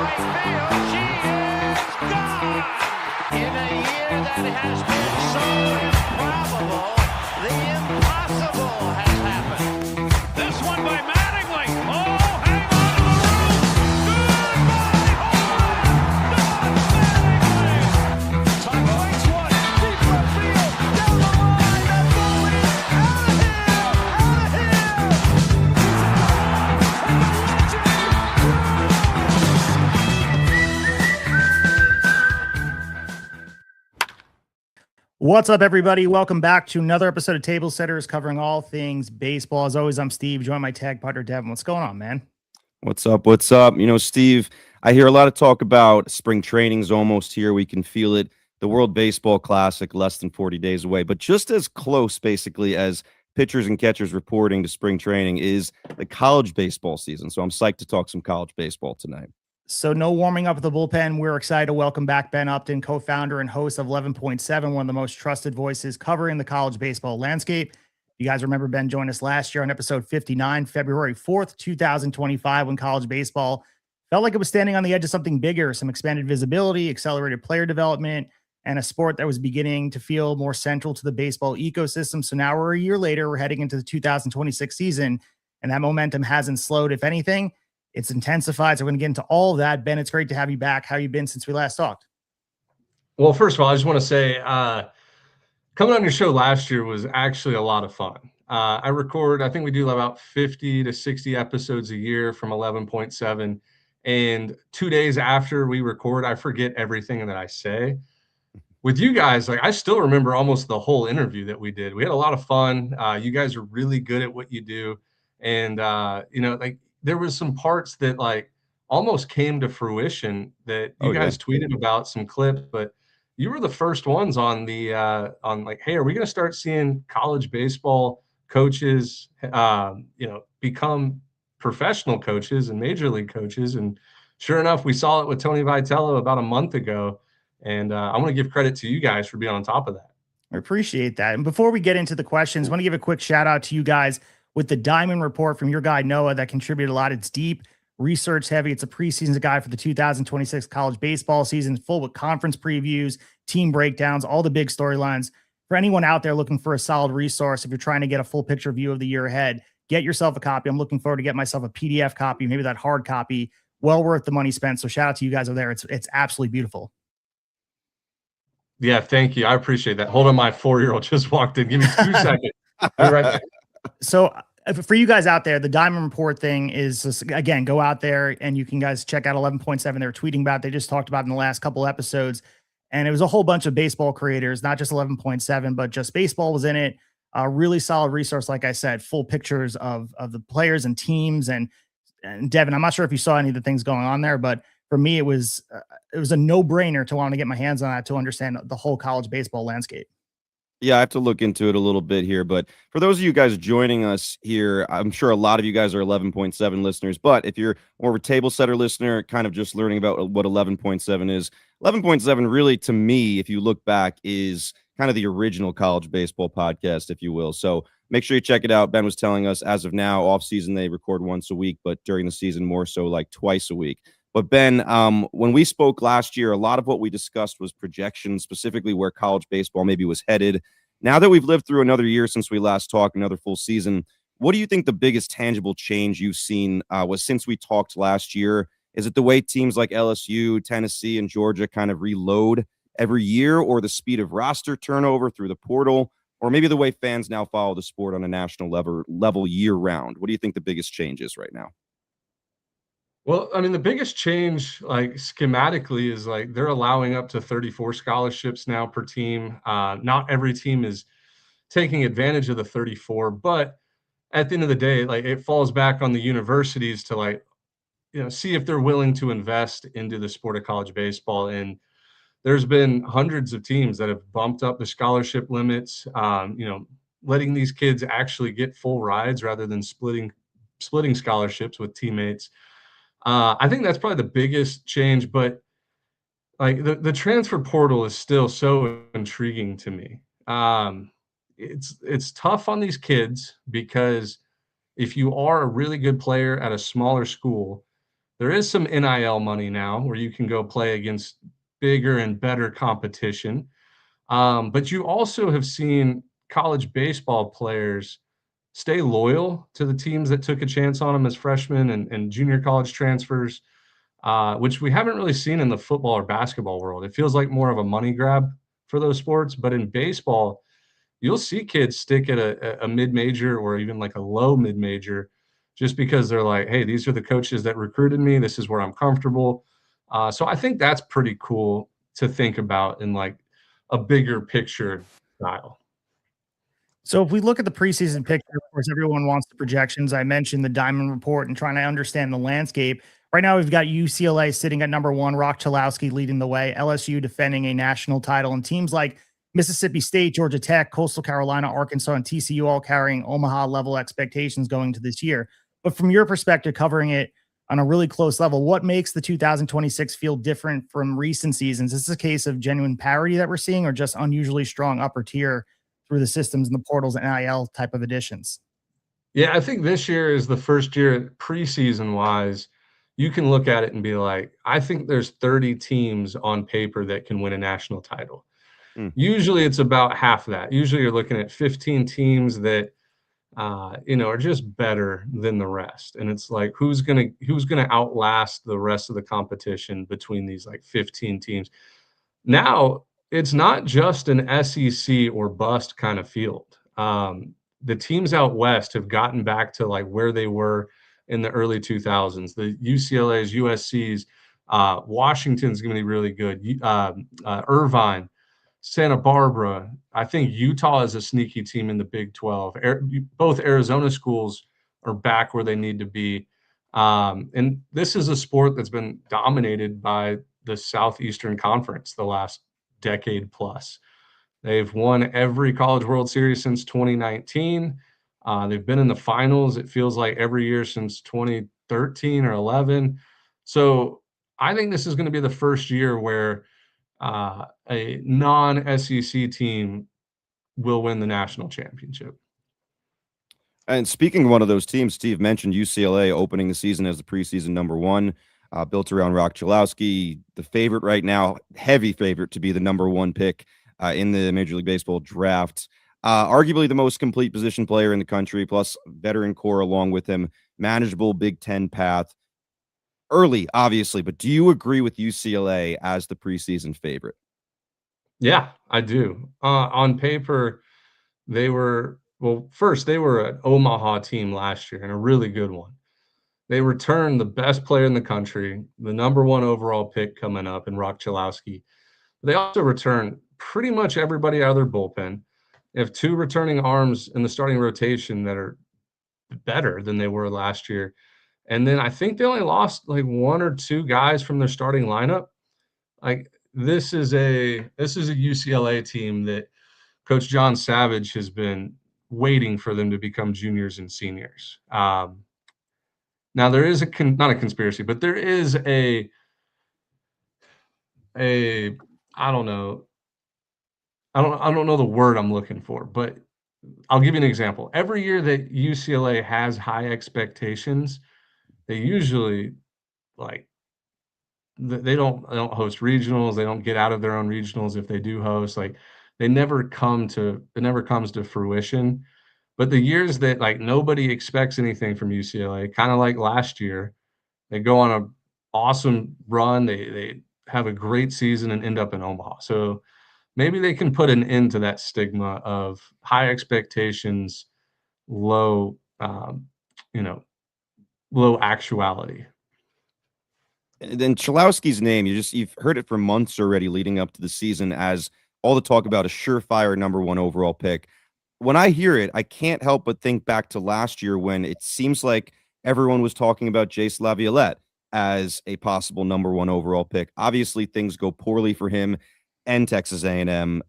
right field. She is gone. In a year that has been so improbable, the impossible has happened. This one by Mattingly. Oh, hang on to the roof. Goodbye, home run. Dodge Mattingly. Taco waits one. Deep left field. Down the line. That ball is out of here. Out of here. What's up, everybody? Welcome back to another episode of Tablesetters, covering all things baseball. As always, I'm Steve, joined by my tag partner, Devin. What's going on, man? What's up? What's up? You know, Steve, I hear a lot of talk about spring training's almost here. We can feel it. The World Baseball Classic, less than 40 days away. But just as close, basically, as pitchers and catchers reporting to spring training is the college baseball season. So I'm psyched to talk some college baseball tonight. So no warming up at the bullpen. We're excited to welcome back Ben Upton, co-founder and host of 11.7, one of the most trusted voices covering the college baseball landscape. You guys remember Ben joined us last year on episode 59, February 4th, 2025, when college baseball felt like it was standing on the edge of something bigger, some expanded visibility, accelerated player development, and a sport that was beginning to feel more central to the baseball ecosystem. So now we're a year later, we're heading into the 2026 season, and that momentum hasn't slowed. If anything, it's intensified. So we're going to get into all of that. Ben, it's great to have you back. How have you been since we last talked? Well, first of all, I just want to say coming on your show last year was actually a lot of fun. I think we do about 50 to 60 episodes a year from 11.7. And 2 days after we record, I forget everything that I say. With you guys, like I still remember almost the whole interview that we did. We had a lot of fun. You guys are really good at what you do. And, there was some parts that like almost came to fruition that you guys tweeted about some clips, but you were the first ones on the on like, hey, are we going to start seeing college baseball coaches, become professional coaches and major league coaches? And sure enough, we saw it with Tony Vitello about a month ago. And I want to give credit to you guys for being on top of that. I appreciate that. And before we get into the questions, I want to give a quick shout out to you guys with the Diamond Report from your guy, Noah, that contributed a lot. It's deep, research heavy. It's a preseason guide for the 2026 college baseball season, full with conference previews, team breakdowns, all the big storylines. For anyone out there looking for a solid resource, if you're trying to get a full picture view of the year ahead, get yourself a copy. I'm looking forward to get myself a PDF copy, maybe that hard copy. Well worth the money spent. So shout out to you guys over there. It's absolutely beautiful. Yeah, thank you. I appreciate that. Hold on, my 4-year-old just walked in. Give me 2 seconds. Be right back. So for you guys out there, the Diamond Report thing is just, again, go out there and you can guys check out 11.7. They're tweeting about it. They just talked about it in the last couple episodes. And it was a whole bunch of baseball creators, not just 11.7, but just baseball was in it. A really solid resource, like I said, full pictures of the players and teams. And Devin, I'm not sure if you saw any of the things going on there, but for me, it was a no-brainer to want to get my hands on that to understand the whole college baseball landscape. Yeah, I have to look into it a little bit here. But for those of you guys joining us here, I'm sure a lot of you guys are 11.7 listeners. But if you're more of a table setter listener, kind of just learning about what 11.7 is, 11.7 really, to me, if you look back, is kind of the original college baseball podcast, if you will. So make sure you check it out. Ben was telling us as of now, off season, they record once a week, but during the season, more so like twice a week. But Ben, when we spoke last year, a lot of what we discussed was projections, specifically where college baseball maybe was headed. Now that we've lived through another year since we last talked, another full season, what do you think the biggest tangible change you've seen was since we talked last year? Is it the way teams like LSU, Tennessee, and Georgia kind of reload every year, or the speed of roster turnover through the portal, or maybe the way fans now follow the sport on a national level year round? What do you think the biggest change is right now? Well, I mean, the biggest change, like schematically, is like they're allowing up to 34 scholarships now per team. Not every team is taking advantage of the 34, but at the end of the day, like it falls back on the universities to like, see if they're willing to invest into the sport of college baseball. And there's been hundreds of teams that have bumped up the scholarship limits, letting these kids actually get full rides rather than splitting scholarships with teammates. I think that's probably the biggest change, but like the transfer portal is still so intriguing to me. It's tough on these kids because if you are a really good player at a smaller school, There is some NIL money now where you can go play against bigger and better competition. But you also have seen college baseball players stay loyal to the teams that took a chance on them as freshmen and junior college transfers, which we haven't really seen in the football or basketball world. It feels like more of a money grab for those sports. But in baseball, you'll see kids stick at a mid-major or even like a low mid-major just because they're like, hey, these are the coaches that recruited me. This is where I'm comfortable. So I think that's pretty cool to think about in like a bigger picture style. So if we look at the preseason picture, of course, everyone wants the projections. I mentioned the Diamond Report and trying to understand the landscape. Right now, we've got UCLA sitting at number 1, Rock Chalowski leading the way, LSU defending a national title, and teams like Mississippi State, Georgia Tech, Coastal Carolina, Arkansas, and TCU all carrying Omaha level expectations going to this year. But from your perspective, covering it on a really close level, what makes the 2026 feel different from recent seasons? Is this a case of genuine parity that we're seeing or just unusually strong upper tier through the systems and the portals and NIL type of additions? Yeah, I think this year is the first year preseason wise, you can look at it and be like, I think there's 30 teams on paper that can win a national title. Usually it's about half that. Usually you're looking at 15 teams that are just better than the rest. And it's like who's gonna outlast the rest of the competition between these like 15 teams. Now it's not just an SEC or bust kind of field. The teams out west have gotten back to like where they were in the early 2000s. The UCLA's, USC's, Washington's going to be really good. Irvine, Santa Barbara. I think Utah is a sneaky team in the Big 12. Both Arizona schools are back where they need to be. And this is a sport that's been dominated by the Southeastern Conference the last decade plus. They've won every College World Series since 2019. They've been in the finals, it feels like, every year since 2013 or 11. So I think this is going to be the first year where a non-SEC team will win the national championship. And speaking of one of those teams, Steve mentioned UCLA opening the season as the preseason number 1, built around Rock Chalowski, the favorite right now, heavy favorite to be the number 1 pick in the Major League Baseball draft. Arguably the most complete position player in the country, plus veteran core along with him, manageable Big Ten path. Early, obviously, but do you agree with UCLA as the preseason favorite? Yeah, I do. On paper, they were an Omaha team last year and a really good one. They returned the best player in the country, the number 1 overall pick coming up in Rock Chalowski. They also returned pretty much everybody out of their bullpen. They have 2 returning arms in the starting rotation that are better than they were last year. And then I think they only lost like 1 or 2 guys from their starting lineup. Like this is a UCLA team that Coach John Savage has been waiting for them to become juniors and seniors. Now there is not a conspiracy, but there is a I don't know the word I'm looking for, but I'll give you an example. Every year that UCLA has high expectations, they usually they don't host regionals. They don't get out of their own regionals if they do host. Like it never comes to fruition. But the years that like nobody expects anything from UCLA, kind of like last year, they go on an awesome run. They have a great season and end up in Omaha. So maybe they can put an end to that stigma of high expectations, low actuality. And then Chalowski's name, you've heard it for months already leading up to the season as all the talk about a surefire number 1 overall pick. When I hear it, I can't help but think back to last year when it seems like everyone was talking about Jace Laviolette as a possible number 1 overall pick. Obviously, things go poorly for him and Texas A&M.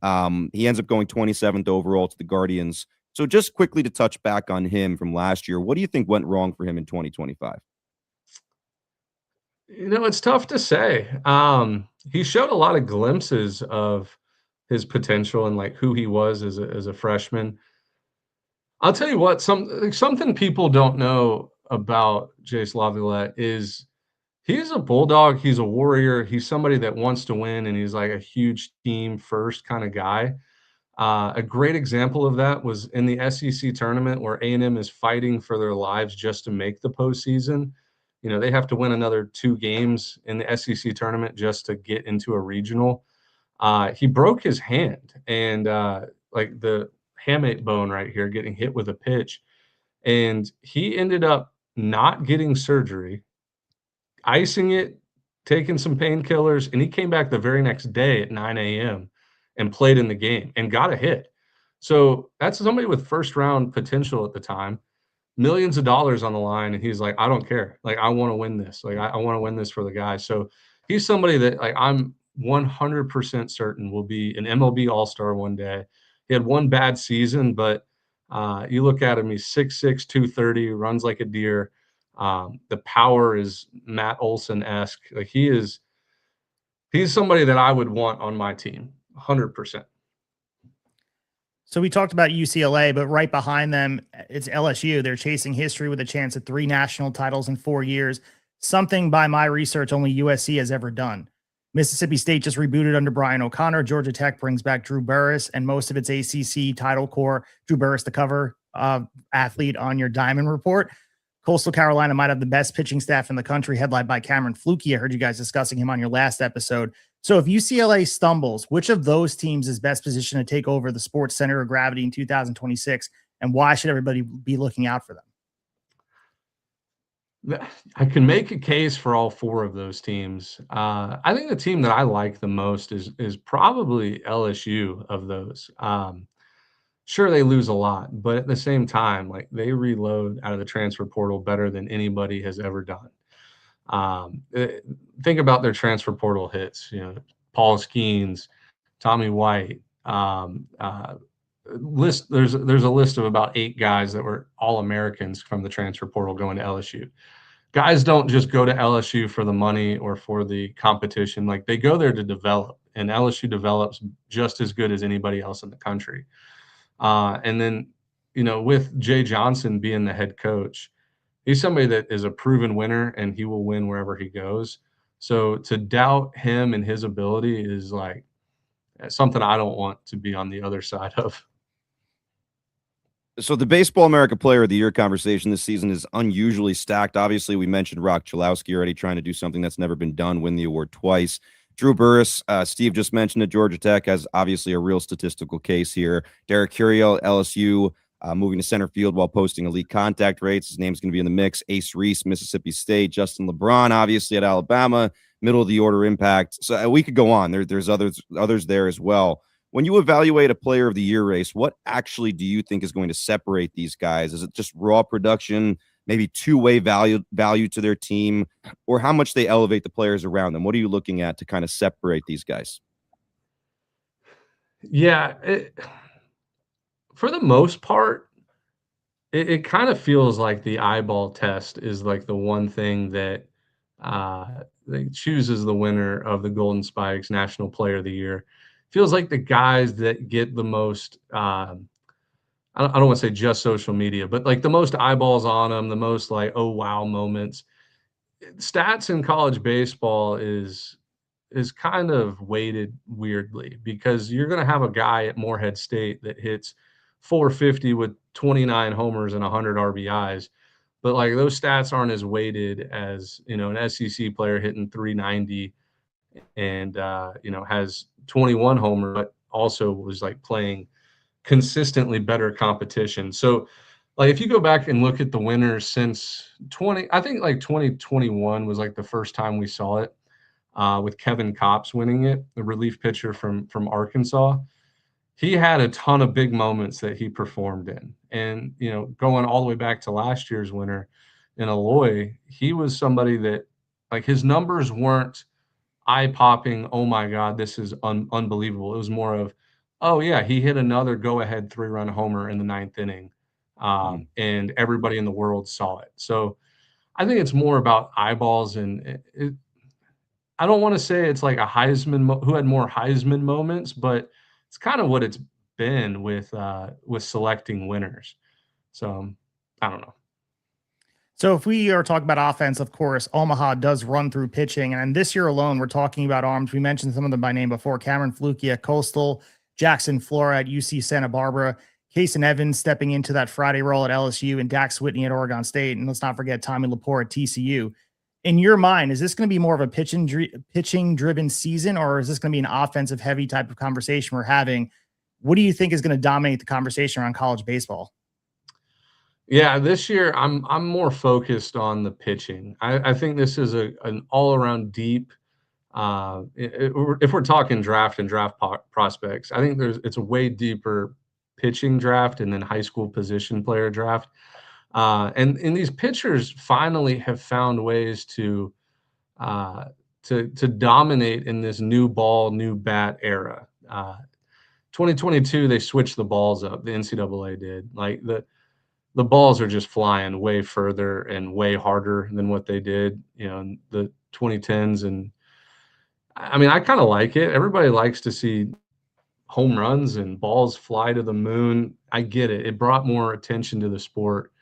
He ends up going 27th overall to the Guardians. So just quickly to touch back on him from last year, what do you think went wrong for him in 2025? It's tough to say. He showed a lot of glimpses of his potential and like who he was as a freshman. I'll tell you what, something people don't know about Jace Laviolette is He's a bulldog. He's a warrior. He's somebody that wants to win, and he's like a huge team first kind of guy. A great example of that was in the SEC tournament where A&M is fighting for their lives just to make the postseason. You know, they have to win another 2 games in the SEC tournament just to get into a regional. He broke his hand and like the hamate bone right here, getting hit with a pitch. And he ended up not getting surgery, icing it, taking some painkillers, and he came back the very next day at 9 a.m. and played in the game and got a hit. So that's somebody with first round potential at the time, millions of dollars on the line, and he's like, I don't care. Like, I want to win this. Like, I want to win this for the guys. So he's somebody that like I'm 100% certain will be an MLB All-Star one day. He had one bad season, but you look at him, he's 6'6", 230, runs like a deer. The power is Matt Olson-esque. Like he's somebody that I would want on my team, 100%. So we talked about UCLA, but right behind them, it's LSU. They're chasing history with a chance at 3 national titles in 4 years, something by my research only USC has ever done. Mississippi State just rebooted under Brian O'Connor. Georgia Tech brings back Drew Burris and most of its ACC title core. Drew Burris, the cover athlete on your Diamond Report. Coastal Carolina might have the best pitching staff in the country, headlined by Cameron Flukie. I heard you guys discussing him on your last episode. So if UCLA stumbles, which of those teams is best positioned to take over the sports center of gravity in 2026? And why should everybody be looking out for them? I can make a case for all 4 of those teams. I think the team that I like the most is probably LSU of those. Sure, they lose a lot, but at the same time, like they reload out of the transfer portal better than anybody has ever done. Think about their transfer portal hits. You know, Paul Skeens, Tommy White. There's a list of about 8 guys that were All-Americans from the transfer portal going to LSU. Guys don't just go to LSU for the money or for the competition. Like they go there to develop, and LSU develops just as good as anybody else in the country. And then, you know, with Jay Johnson being the head coach, he's somebody that is a proven winner and he will win wherever he goes. So to doubt him and his ability is like something I don't want to be on the other side of. So the Baseball America Player of the Year conversation this season is unusually stacked. Obviously, we mentioned Rock Chalowski already, trying to do something that's never been done, win the award twice. Drew Burris, Steve just mentioned at Georgia Tech, has obviously a real statistical case here. Derek Curiel, LSU, moving to center field while posting elite contact rates. His name's going to be in the mix. Ace Reese, Mississippi State. Justin LeBron, obviously at Alabama, middle of the order impact. So we could go on. There's others there as well. When you evaluate a player of the year race, what actually do you think is going to separate these guys? Is it just raw production, maybe two-way value to their team, or how much they elevate the players around them? What are you looking at to kind of separate these guys? Yeah, for the most part, it kind of feels like the eyeball test is like the one thing that chooses the winner of the Golden Spikes National Player of the Year. Feels like the guys that get the most, I don't want to say just social media, but like the most eyeballs on them, the most like, oh, wow moments. Stats in college baseball is kind of weighted weirdly because you're going to have a guy at Morehead State that hits 450 with 29 homers and 100 RBIs. But like those stats aren't as weighted as, you know, an SEC player hitting 390 and, you know, has 21 homers, but also was like playing consistently better competition. So like if you go back and look at the winners since I think like 2021 was like the first time we saw it with Kevin Kopps winning it, the relief pitcher from Arkansas. He had a ton of big moments that he performed in. And, you know, going all the way back to last year's winner in Aloy, he was somebody that like his numbers weren't eye-popping, oh my God, this is unbelievable. It was more of, oh yeah, he hit another go-ahead 3-run homer in the 9th inning, and everybody in the world saw it. So I think it's more about eyeballs, and I don't want to say it's like a Heisman who had more Heisman moments, but it's kind of what it's been with selecting winners. So I don't know. So if we are talking about offense, of course, Omaha does run through pitching. And this year alone, we're talking about arms. We mentioned some of them by name before. Cameron Flukie at Coastal, Jackson Flora at UC Santa Barbara, Kason Evans stepping into that Friday role at LSU, and Dax Whitney at Oregon State. And let's not forget Tommy Lepore at TCU. In your mind, is this going to be more of a pitching-driven season, or is this going to be an offensive-heavy type of conversation we're having? What do you think is going to dominate the conversation around college baseball? Yeah, this year I'm more focused on the pitching. I think this is an all around deep. If we're talking draft and draft prospects, I think it's a way deeper pitching draft and then high school position player draft. And these pitchers finally have found ways to dominate in this new ball, new bat era. 2022, they switched the balls up. The NCAA did. Like the balls are just flying way further and way harder than what they did, in the 2010s. And I mean, I kind of like it. Everybody likes to see home runs and balls fly to the moon. I get it. It brought more attention to the sport.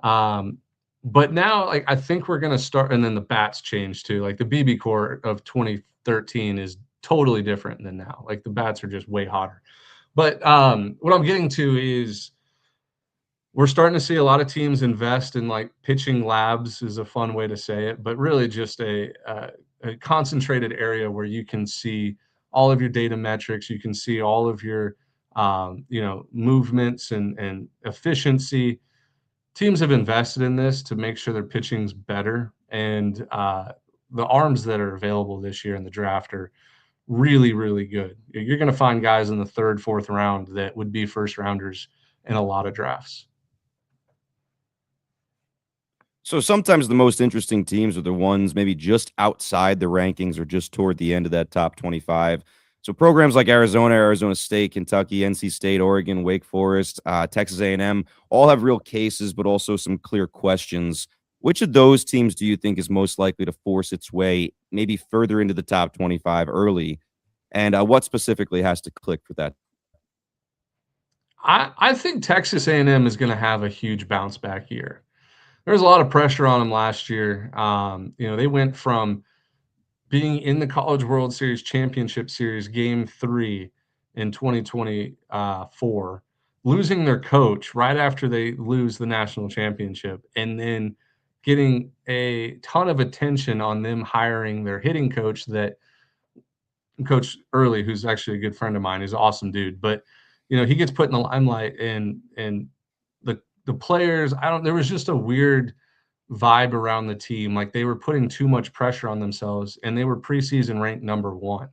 But now, like, I think we're going to start, and then the bats changed too. Like the BB core of 2013 is totally different than now. Like the bats are just way hotter. But what I'm getting to is, we're starting to see a lot of teams invest in like pitching labs, is a fun way to say it, but really just a concentrated area where you can see all of your data metrics. You can see all of your, movements and efficiency. Teams have invested in this to make sure their pitching's better. And the arms that are available this year in the draft are really, really good. You're going to find guys in the third, fourth round that would be first rounders in a lot of drafts. So sometimes the most interesting teams are the ones maybe just outside the rankings or just toward the end of that top 25. So programs like Arizona, Arizona State, Kentucky, NC State, Oregon, Wake Forest, Texas A&M all have real cases, but also some clear questions. Which of those teams do you think is most likely to force its way maybe further into the top 25 early? And what specifically has to click for that? I think Texas A&M is going to have a huge bounce back year. There was a lot of pressure on them last year. They went from being in the College World Series Championship Series Game 3 in 2024, losing their coach right after they lose the national championship, and then getting a ton of attention on them hiring their hitting coach, that Coach Early, who's actually a good friend of mine. He's an awesome dude, but he gets put in the limelight, and the players, there was just a weird vibe around the team. Like they were putting too much pressure on themselves, and they were preseason ranked number 1.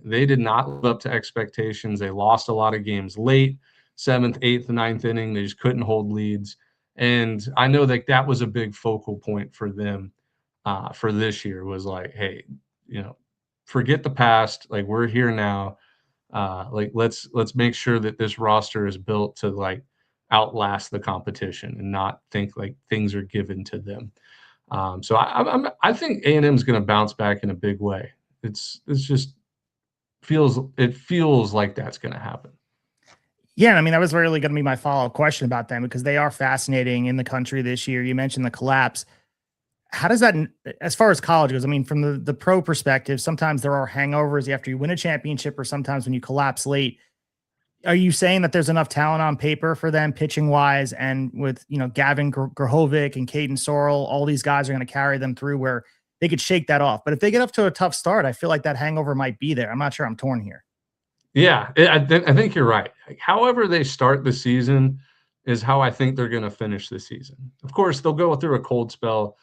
They did not live up to expectations. They lost a lot of games late, 7th, 8th, 9th inning. They just couldn't hold leads. And I know that was a big focal point for them for this year, was like, hey, forget the past. Like, we're here now. Let's make sure that this roster is built to like outlast the competition and not think like things are given to them. So I think A&M is going to bounce back in a big way. It feels like that's going to happen. Yeah, I mean, that was really going to be my follow-up question about them, because they are fascinating in the country this year. You mentioned the collapse. How does that, as far as college goes, I mean, from the pro perspective, sometimes there are hangovers after you win a championship, or sometimes when you collapse late. Are you saying that there's enough talent on paper for them pitching wise, and with, Gavin Grahovic and Caden Sorrell, all these guys are going to carry them through where they could shake that off? But if they get up to a tough start, I feel like that hangover might be there. I'm not sure. I'm torn here. Yeah, I think you're right. However they start the season is how I think they're going to finish the season. Of course, they'll go through a cold spell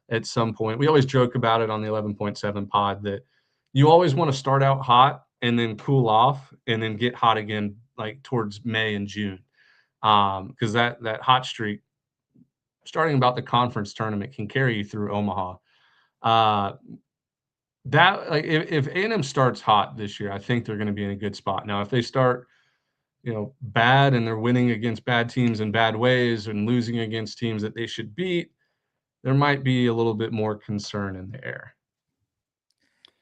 at some point. We always joke about it on the 11.7 pod that you always want to start out hot and then cool off and then get hot again, like towards May and June, because that hot streak, starting about the conference tournament, can carry you through Omaha. If A&M starts hot this year, I think they're going to be in a good spot. Now, if they start, bad, and they're winning against bad teams in bad ways and losing against teams that they should beat, there might be a little bit more concern in the air.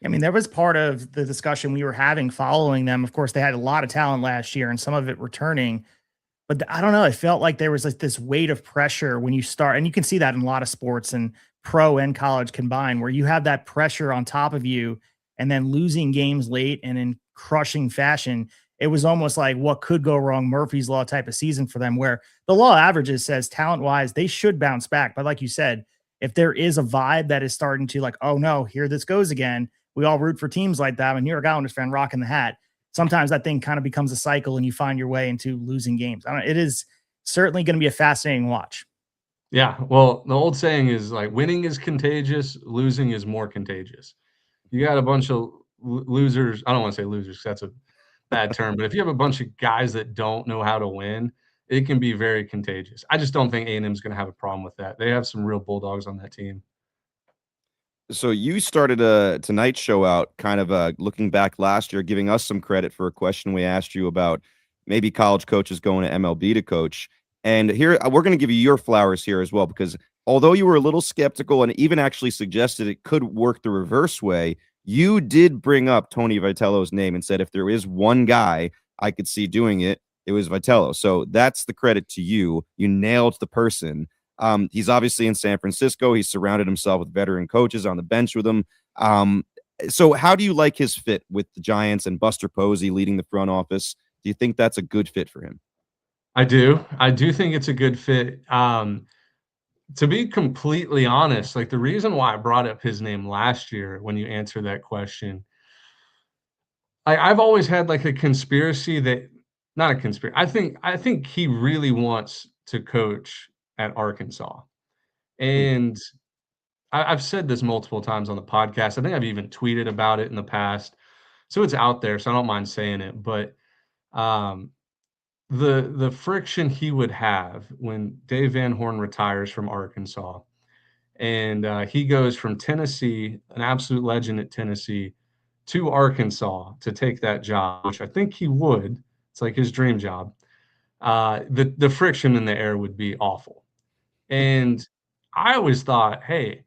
I mean, there was part of the discussion we were having following them. Of course, they had a lot of talent last year and some of it returning. But I don't know. It felt like there was like this weight of pressure when you start, and you can see that in a lot of sports and pro and college combined, where you have that pressure on top of you, and then losing games late and in crushing fashion. It was almost like what could go wrong, Murphy's Law type of season for them, where the law of averages says talent wise, they should bounce back. But like you said, if there is a vibe that is starting to like, oh no, here this goes again, we all root for teams like that. I'm a New York Islanders fan rocking the hat. Sometimes that thing kind of becomes a cycle and you find your way into losing games. I don't, it is certainly going to be a fascinating watch. Yeah, well, the old saying is like winning is contagious, losing is more contagious. You got a bunch of losers. I don't want to say losers, 'cause that's a bad term, but if you have a bunch of guys that don't know how to win, it can be very contagious. I just don't think A&M is going to have a problem with that. They have some real bulldogs on that team. So you started a Tonight Show out kind of looking back last year, giving us some credit for a question we asked you about maybe college coaches going to MLB to coach. And here we're going to give you your flowers here as well, because although you were a little skeptical and even actually suggested it could work the reverse way, you did bring up Tony Vitello's name and said if there is one guy I could see doing it, it was Vitello. So that's the credit to you. You nailed the person. He's obviously in San Francisco. He's surrounded himself with veteran coaches on the bench with him. So how do you like his fit with the Giants and Buster Posey leading the front office? Do you think that's a good fit for him? I do. I do think it's a good fit. To be completely honest, like the reason why I brought up his name last year when you answered that question, I've always had like a conspiracy that not a conspiracy. I think he really wants to coach at Arkansas. Hmm. And I've said this multiple times on the podcast. I think I've even tweeted about it in the past. So it's out there, so I don't mind saying it. But um, the friction he would have when Dave Van Horn retires from Arkansas and he goes from Tennessee, an absolute legend at Tennessee, to Arkansas to take that job, which I think he would. It's like his dream job. The friction in the air would be awful. And I always thought, hey,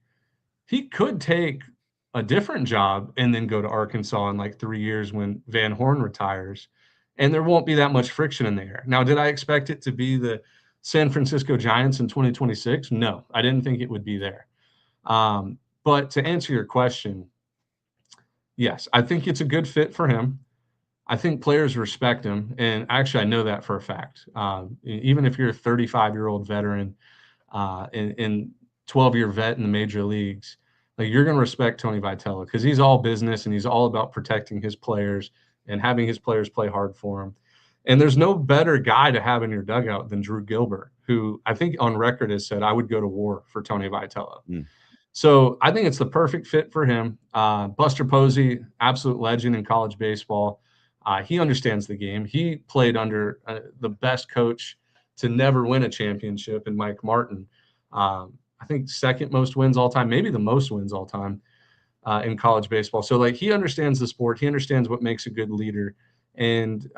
he could take a different job and then go to Arkansas in like 3 years when Van Horn retires, and there won't be that much friction in the air. Now, did I expect it to be the San Francisco Giants in 2026? No, I didn't think it would be there. But to answer your question, yes, I think it's a good fit for him. I think players respect him, and actually, I know that for a fact. Even if you're a 35-year-old veteran and 12-year vet in the major leagues, like you're going to respect Tony Vitello because he's all business and he's all about protecting his players and having his players play hard for him. And there's no better guy to have in your dugout than Drew Gilbert, who I think on record has said, I would go to war for Tony Vitello. Mm. So I think it's the perfect fit for him. Buster Posey, absolute legend in college baseball. He understands the game. He played under the best coach to never win a championship in Mike Martin. I think second most wins all time, maybe the most wins all time in college baseball. So like he understands the sport. He understands what makes a good leader. And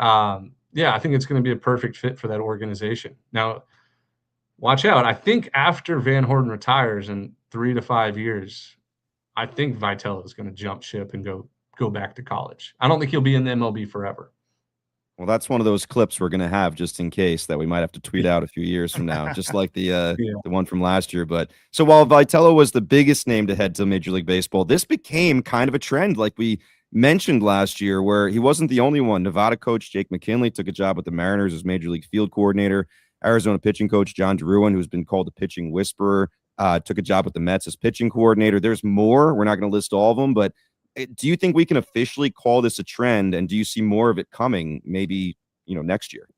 yeah, I think it's going to be a perfect fit for that organization. Now, watch out. I think after Van Horn retires in 3 to 5 years, I think Vitello is going to jump ship and go back to college. I don't think he'll be in the MLB forever. Well, that's one of those clips we're going to have just in case that we might have to tweet out a few years from now, just like the one from last year. But so while Vitello was the biggest name to head to Major League Baseball, this became kind of a trend, like we mentioned last year, where he wasn't the only one. Nevada coach Jake McKinley took a job with the Mariners as Major League field coordinator. Arizona pitching coach John Drouin, who's been called the pitching whisperer, took a job with the Mets as pitching coordinator. There's more. We're not going to list all of them, but do you think we can officially call this a trend, and do you see more of it coming maybe, next year?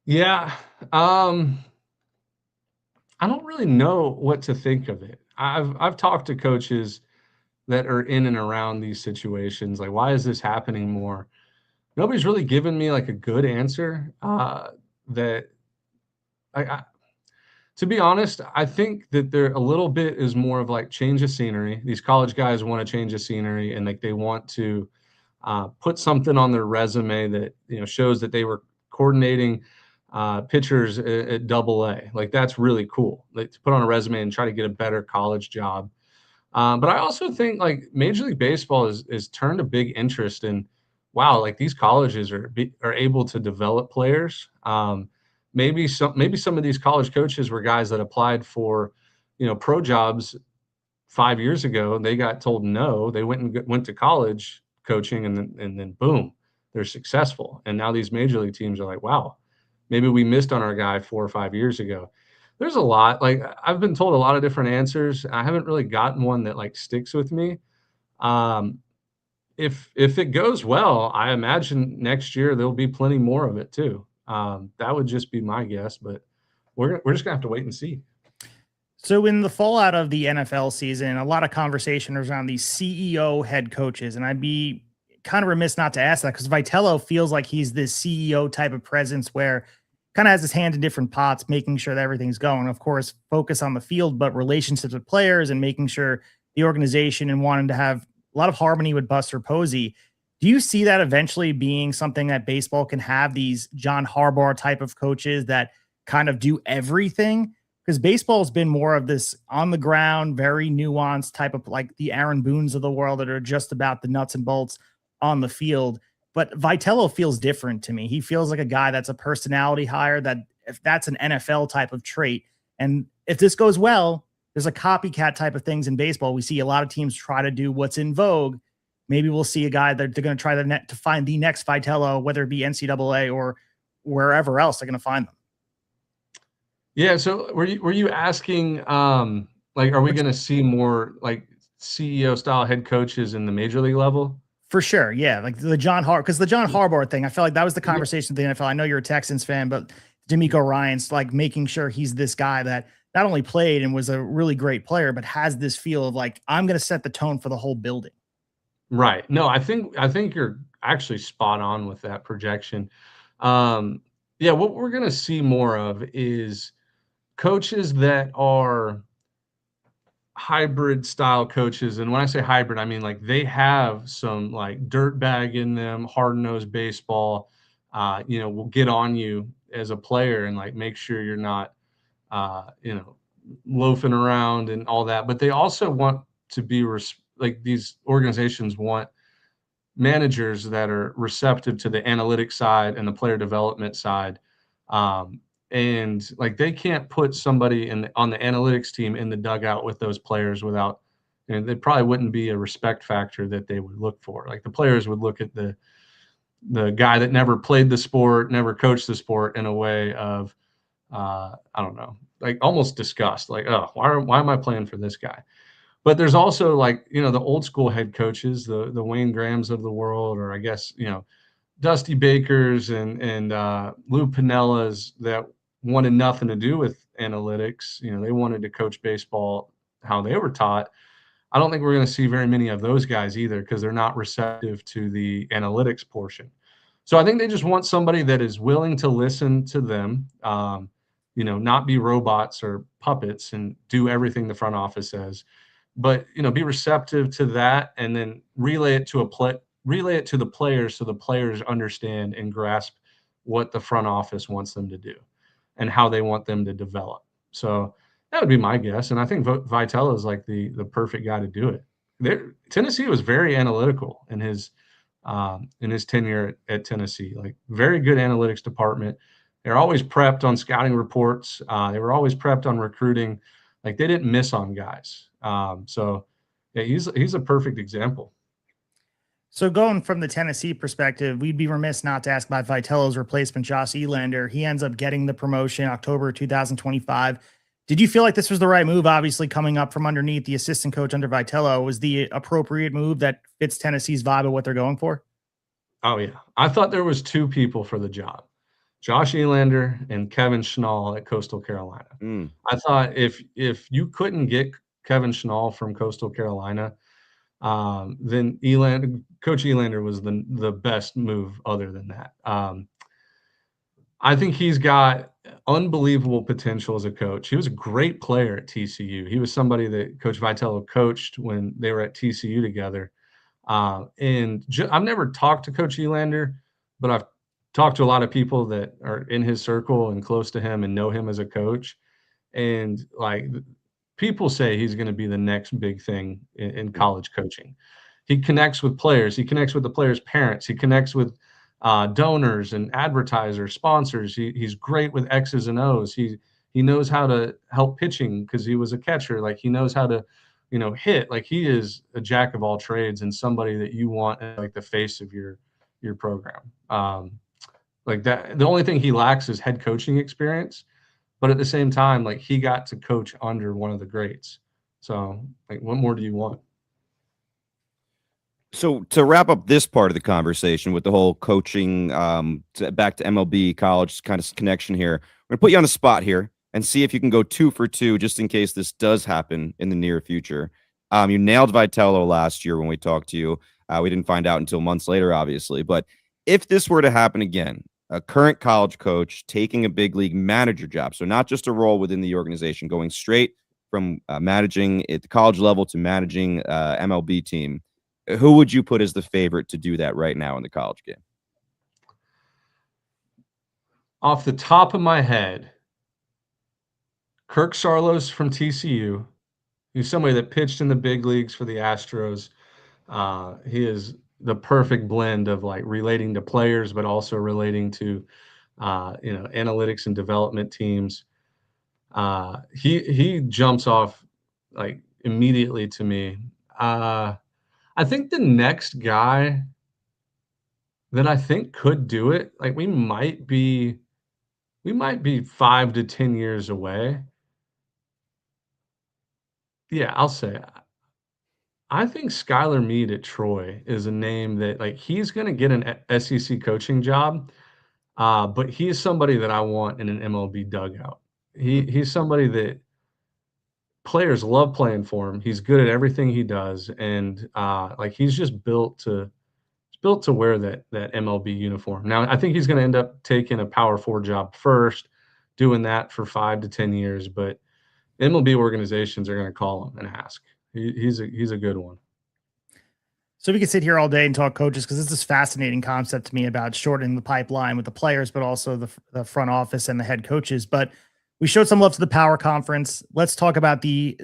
Yeah. I don't really know what to think of it. I've talked to coaches that are in and around these situations. Like, why is this happening more? Nobody's really given me like a good answer that to be honest, I think that there a little bit is more of like change of scenery. These college guys want to change of scenery and like they want to put something on their resume that shows that they were coordinating pitchers at Double-A. Like that's really cool. Like to put on a resume and try to get a better college job. But I also think like Major League Baseball is turned a big interest in wow, like these colleges are able to develop players. Maybe some of these college coaches were guys that applied for, pro jobs 5 years ago, and they got told no. They went to college coaching, and then boom, they're successful. And now these major league teams are like, wow, maybe we missed on our guy 4 or 5 years ago. There's a lot. Like, I've been told a lot of different answers. I haven't really gotten one that like sticks with me. If it goes well, I imagine next year there'll be plenty more of it too. That would just be my guess, but we're just gonna have to wait and see. So in the fallout of the NFL season, a lot of conversation is around these CEO head coaches, and I'd be kind of remiss not to ask that because Vitello feels like he's this CEO type of presence where kind of has his hand in different pots, making sure that everything's going. Of course, focus on the field, but relationships with players and making sure the organization and wanting to have a lot of harmony with Buster Posey. Do you see that eventually being something that baseball can have, these John Harbaugh type of coaches that kind of do everything? Because baseball has been more of this on the ground, very nuanced type of, like the Aaron Boones of the world that are just about the nuts and bolts on the field. But Vitello feels different to me. He feels like a guy that's a personality hire, that if that's an NFL type of trait. And if this goes well, there's a copycat type of things in baseball. We see a lot of teams try to do what's in vogue. Maybe we'll see a guy that they're going to try to find the next Vitello, whether it be NCAA or wherever else they're going to find them. Yeah. So were you asking, like, are we going to see more like CEO style head coaches in the major league level? For sure. Yeah. Like the John Harbaugh thing, I feel like that was the conversation with the NFL. I know you're a Texans fan, but D'Amico Ryan's like making sure he's this guy that not only played and was a really great player, but has this feel of like, I'm going to set the tone for the whole building. Right. No, I think you're actually spot on with that projection. Yeah, what we're going to see more of is coaches that are hybrid style coaches. And when I say hybrid, I mean like they have some like dirt bag in them, hard-nosed baseball, will get on you as a player and like make sure you're not loafing around and all that. But they also want to be like these organizations want managers that are receptive to the analytics side and the player development side. And like they can't put somebody on the analytics team in the dugout with those players without, they probably wouldn't be a respect factor that they would look for. Like the players would look at the guy that never played the sport, never coached the sport in a way of, I don't know, like almost disgust. Like, oh, why am I playing for this guy? But there's also like, the old school head coaches, the Wayne Grahams of the world, or I guess, Dusty Bakers and Lou Pinellas that wanted nothing to do with analytics. They wanted to coach baseball how they were taught. I don't think we're going to see very many of those guys either because they're not receptive to the analytics portion. So I think they just want somebody that is willing to listen to them, not be robots or puppets and do everything the front office says, but, be receptive to that and then relay it to the players so the players understand and grasp what the front office wants them to do and how they want them to develop. So that would be my guess. And I think Vitello is like the perfect guy to do it. Tennessee was very analytical in his tenure at Tennessee, like very good analytics department. They're always prepped on scouting reports. They were always prepped on recruiting. Like they didn't miss on guys. So yeah, he's a perfect example. So going from the Tennessee perspective, we'd be remiss not to ask about Vitello's replacement, Josh Elander. He ends up getting the promotion October 2025. Did you feel like this was the right move? Obviously, coming up from underneath the assistant coach under Vitello was the appropriate move that fits Tennessee's vibe of what they're going for? Oh, yeah. I thought there was two people for the job, Josh Elander and Kevin Schnall at Coastal Carolina. I thought if you couldn't get Kevin Schnall from Coastal Carolina, then Coach Elander was the best move other than that. I think he's got unbelievable potential as a coach. He was a great player at TCU. He was somebody that Coach Vitello coached when they were at TCU together. And I've never talked to Coach Elander, but I've talked to a lot of people that are in his circle and close to him and know him as a coach. And like people say he's going to be the next big thing in college coaching. he connects with players. He connects with the players' parents. He connects with donors and advertisers, sponsors. He's great with X's and O's. He knows how to help pitching because he was a catcher. Like, he knows how to, hit. Like, he is a jack of all trades and somebody that you want as, like, the face of your program. Like that, the only thing he lacks is head coaching experience, but at the same time, like, he got to coach under one of the greats. So, like, what more do you want? So to wrap up this part of the conversation with the whole coaching, back to MLB college kind of connection here, I'm gonna put you on the spot here and see if you can go 2 for 2, just in case this does happen in the near future. You nailed Vitello last year when we talked to you. We didn't find out until months later, obviously. But if this were to happen again, a current college coach taking a big league manager job, so not just a role within the organization, going straight from managing at the college level to managing MLB team, who would you put as the favorite to do that right now in the college game? Off the top of my head, Kirk Saarloos from TCU. He's somebody that pitched in the big leagues for the Astros. He is the perfect blend of, like, relating to players, but also relating to, analytics and development teams. He jumps off, like, immediately to me. I think the next guy that I think could do it, like, we might be 5 to 10 years away. Yeah, I'll say I think Skylar Meade at Troy is a name that, like, he's gonna get an SEC coaching job, but he is somebody that I want in an MLB dugout. He's somebody that players love playing for him. He's good at everything he does, and, like, he's just built to wear that MLB uniform. Now, I think he's gonna end up taking a Power 4 job first, doing that for 5 to 10 years, but MLB organizations are gonna call him and ask. He's a good one. So we could sit here all day and talk coaches, because this is fascinating concept to me about shortening the pipeline with the players, but also the front office and the head coaches. But we showed some love to the Power Conference. Let's talk about the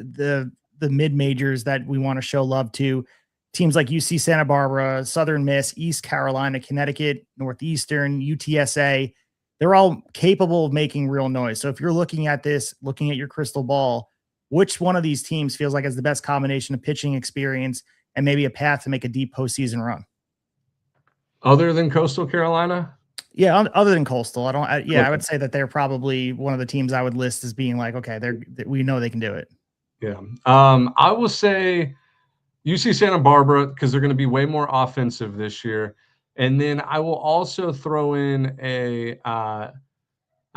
mid majors that we want to show love to. Teams like UC Santa Barbara, Southern Miss, East Carolina, Connecticut, Northeastern, UTSA. They're all capable of making real noise. So if you're looking at this, looking at your crystal ball, which one of these teams feels like has the best combination of pitching experience and maybe a path to make a deep postseason run? Other than Coastal Carolina? Yeah, other than Coastal. I would say that they're probably one of the teams I would list as being like, okay, we know they can do it. Yeah. I will say UC Santa Barbara, because they're going to be way more offensive this year. And then I will also throw in I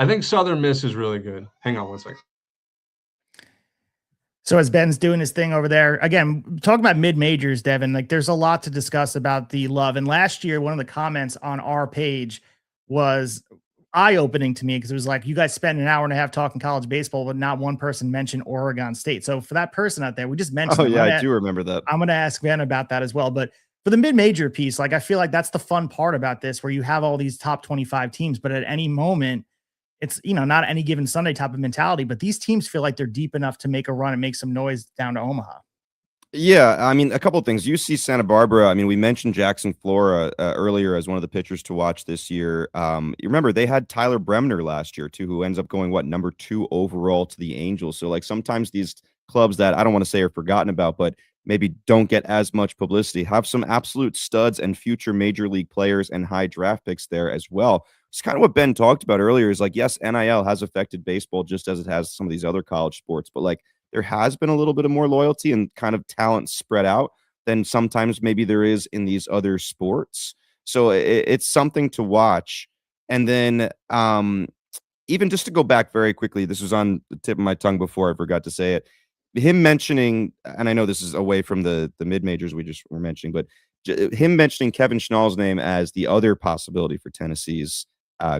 think Southern Miss is really good. Hang on one second. So as Ben's doing his thing over there, again, talking about mid-majors, Devin, like, there's a lot to discuss about the love. And last year, one of the comments on our page was eye-opening to me, because it was like, you guys spend an hour and a half talking college baseball, but not one person mentioned Oregon State. So for that person out there, we just mentioned. Oh, yeah, I do remember that. I'm going to ask Ben about that as well. But for the mid-major piece, like, I feel like that's the fun part about this, where you have all these top 25 teams, but at any moment, it's, not any given Sunday type of mentality, but these teams feel like they're deep enough to make a run and make some noise down to Omaha. Yeah, I mean, a couple of things. UC Santa Barbara, I mean, we mentioned Jackson Flora earlier as one of the pitchers to watch this year. You remember they had Tyler Bremner last year too, who ends up going, number 2 overall to the Angels. So, like, sometimes these clubs that I don't want to say are forgotten about, but maybe don't get as much publicity, have some absolute studs and future major league players and high draft picks there as well. It's kind of what Ben talked about earlier, is like, yes, NIL has affected baseball just as it has some of these other college sports, but, like, there has been a little bit of more loyalty and kind of talent spread out than sometimes maybe there is in these other sports. So it's something to watch. And then even just to go back very quickly, this was on the tip of my tongue before I forgot to say it, him mentioning, and I know this is away from the mid majors we just were mentioning, but him mentioning Kevin Schnall's name as the other possibility for Tennessee's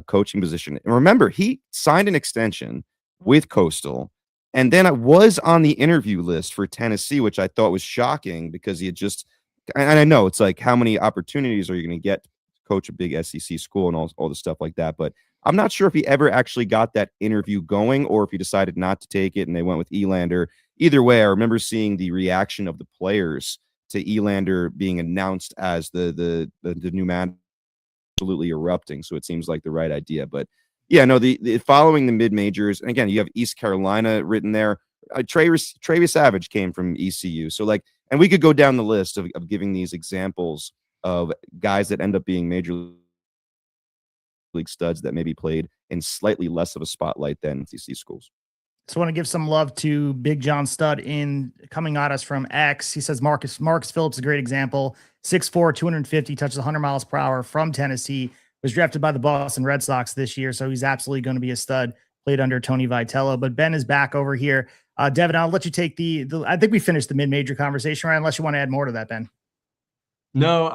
coaching position. And remember, he signed an extension with Coastal, and then I was on the interview list for Tennessee, which I thought was shocking, because he had just, and I know it's like, how many opportunities are you going to get to coach a big SEC school and all the stuff like that, but I'm not sure if he ever actually got that interview going or if he decided not to take it and they went with Elander. Either way, I remember seeing the reaction of the players to Elander being announced as the new man, absolutely erupting. So it seems like the right idea. But yeah, no, the following the mid majors, and again, you have East Carolina written there. Travis Savage came from ECU. So like, and we could go down the list of giving these examples of guys that end up being major league studs that maybe played in slightly less of a spotlight than SEC schools. Just want to give some love to Big John Stud in coming at us from X. He says Marcus Phillips is a great example. 6'4", 250, touches 100 miles per hour from Tennessee. Was drafted by the Boston Red Sox this year, so he's absolutely going to be a stud. Played under Tony Vitello. But Ben is back over here. Devin, I'll let you take the I think we finished the mid-major conversation, right? Unless you want to add more to that, Ben. No,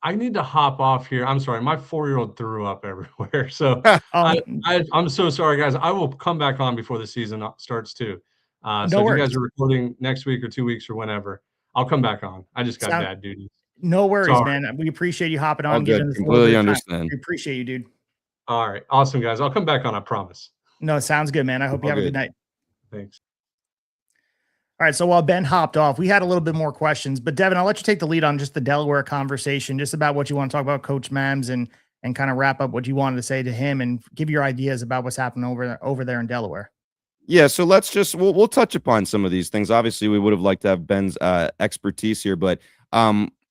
I need to hop off here. I'm sorry, my 4-year-old threw up everywhere. So I'm so sorry, guys. I will come back on before the season starts too. So if you guys are recording next week or 2 weeks or whenever, I'll come back on. I just got dad duty. No worries, man. We appreciate you hopping on. Completely understand. We appreciate you, dude. All right. Awesome, guys. I'll come back on, I promise. No, sounds good, man. I hope you have a good night. Thanks. All right. So while Ben hopped off, we had a little bit more questions, but Devin, I'll let you take the lead on just the Delaware conversation, just about what you want to talk about Coach Mams and kind of wrap up what you wanted to say to him and give your ideas about what's happening over there in Delaware. Yeah, so let's just we'll touch upon some of these things. Obviously, we would have liked to have Ben's expertise here, but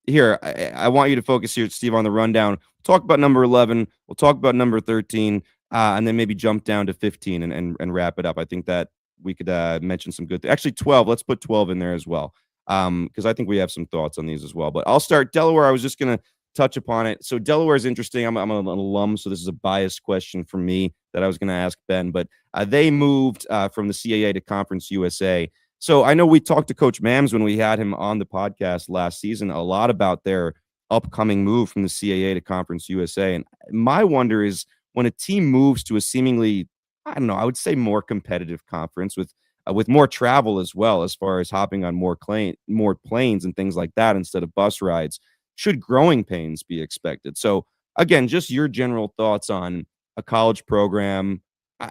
here I want you to focus here, Steve, on the rundown. We'll talk about number 11. We'll talk about number 13, and then maybe jump down to 15 and wrap it up. I think that we could mention some good things. Actually, 12. Let's put 12 in there as well, because I think we have some thoughts on these as well. But I'll start Delaware. I was just going to touch upon it. So Delaware is interesting. I'm an alum, so this is a biased question for me that I was going to ask Ben. But they moved from the CAA to Conference USA. So I know we talked to Coach Mams when we had him on the podcast last season a lot about their upcoming move from the CAA to Conference USA. And my wonder is when a team moves to a seemingly, I don't know, I would say more competitive conference with more travel as well, as far as hopping on more planes and things like that instead of bus rides, should growing pains be expected? So again, just your general thoughts on a college program.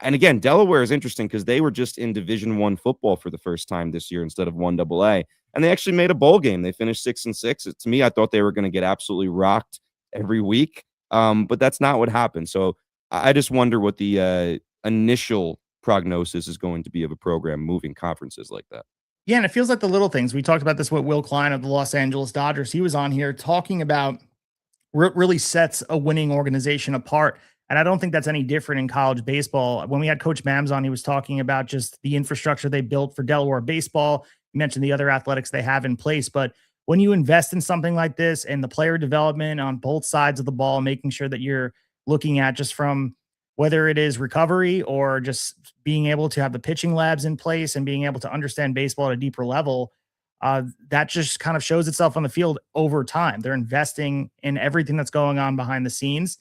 And again, Delaware is interesting because they were just in Division I football for the first time this year instead of 1AA, and they actually made a bowl game. They finished 6-6. To me, I thought they were going to get absolutely rocked every week, but that's not what happened. So I just wonder what the initial prognosis is going to be of a program moving conferences like that. Yeah, and it feels like the little things. We talked about this with Will Klein of the Los Angeles Dodgers. He was on here talking about what really sets a winning organization apart. And I don't think that's any different in college baseball. When we had Coach Mams on, he was talking about just the infrastructure they built for Delaware baseball. You mentioned the other athletics they have in place. But when you invest in something like this and the player development on both sides of the ball, making sure that you're looking at just from whether it is recovery or just being able to have the pitching labs in place and being able to understand baseball at a deeper level, that just kind of shows itself on the field over time. They're investing in everything that's going on behind the scenes.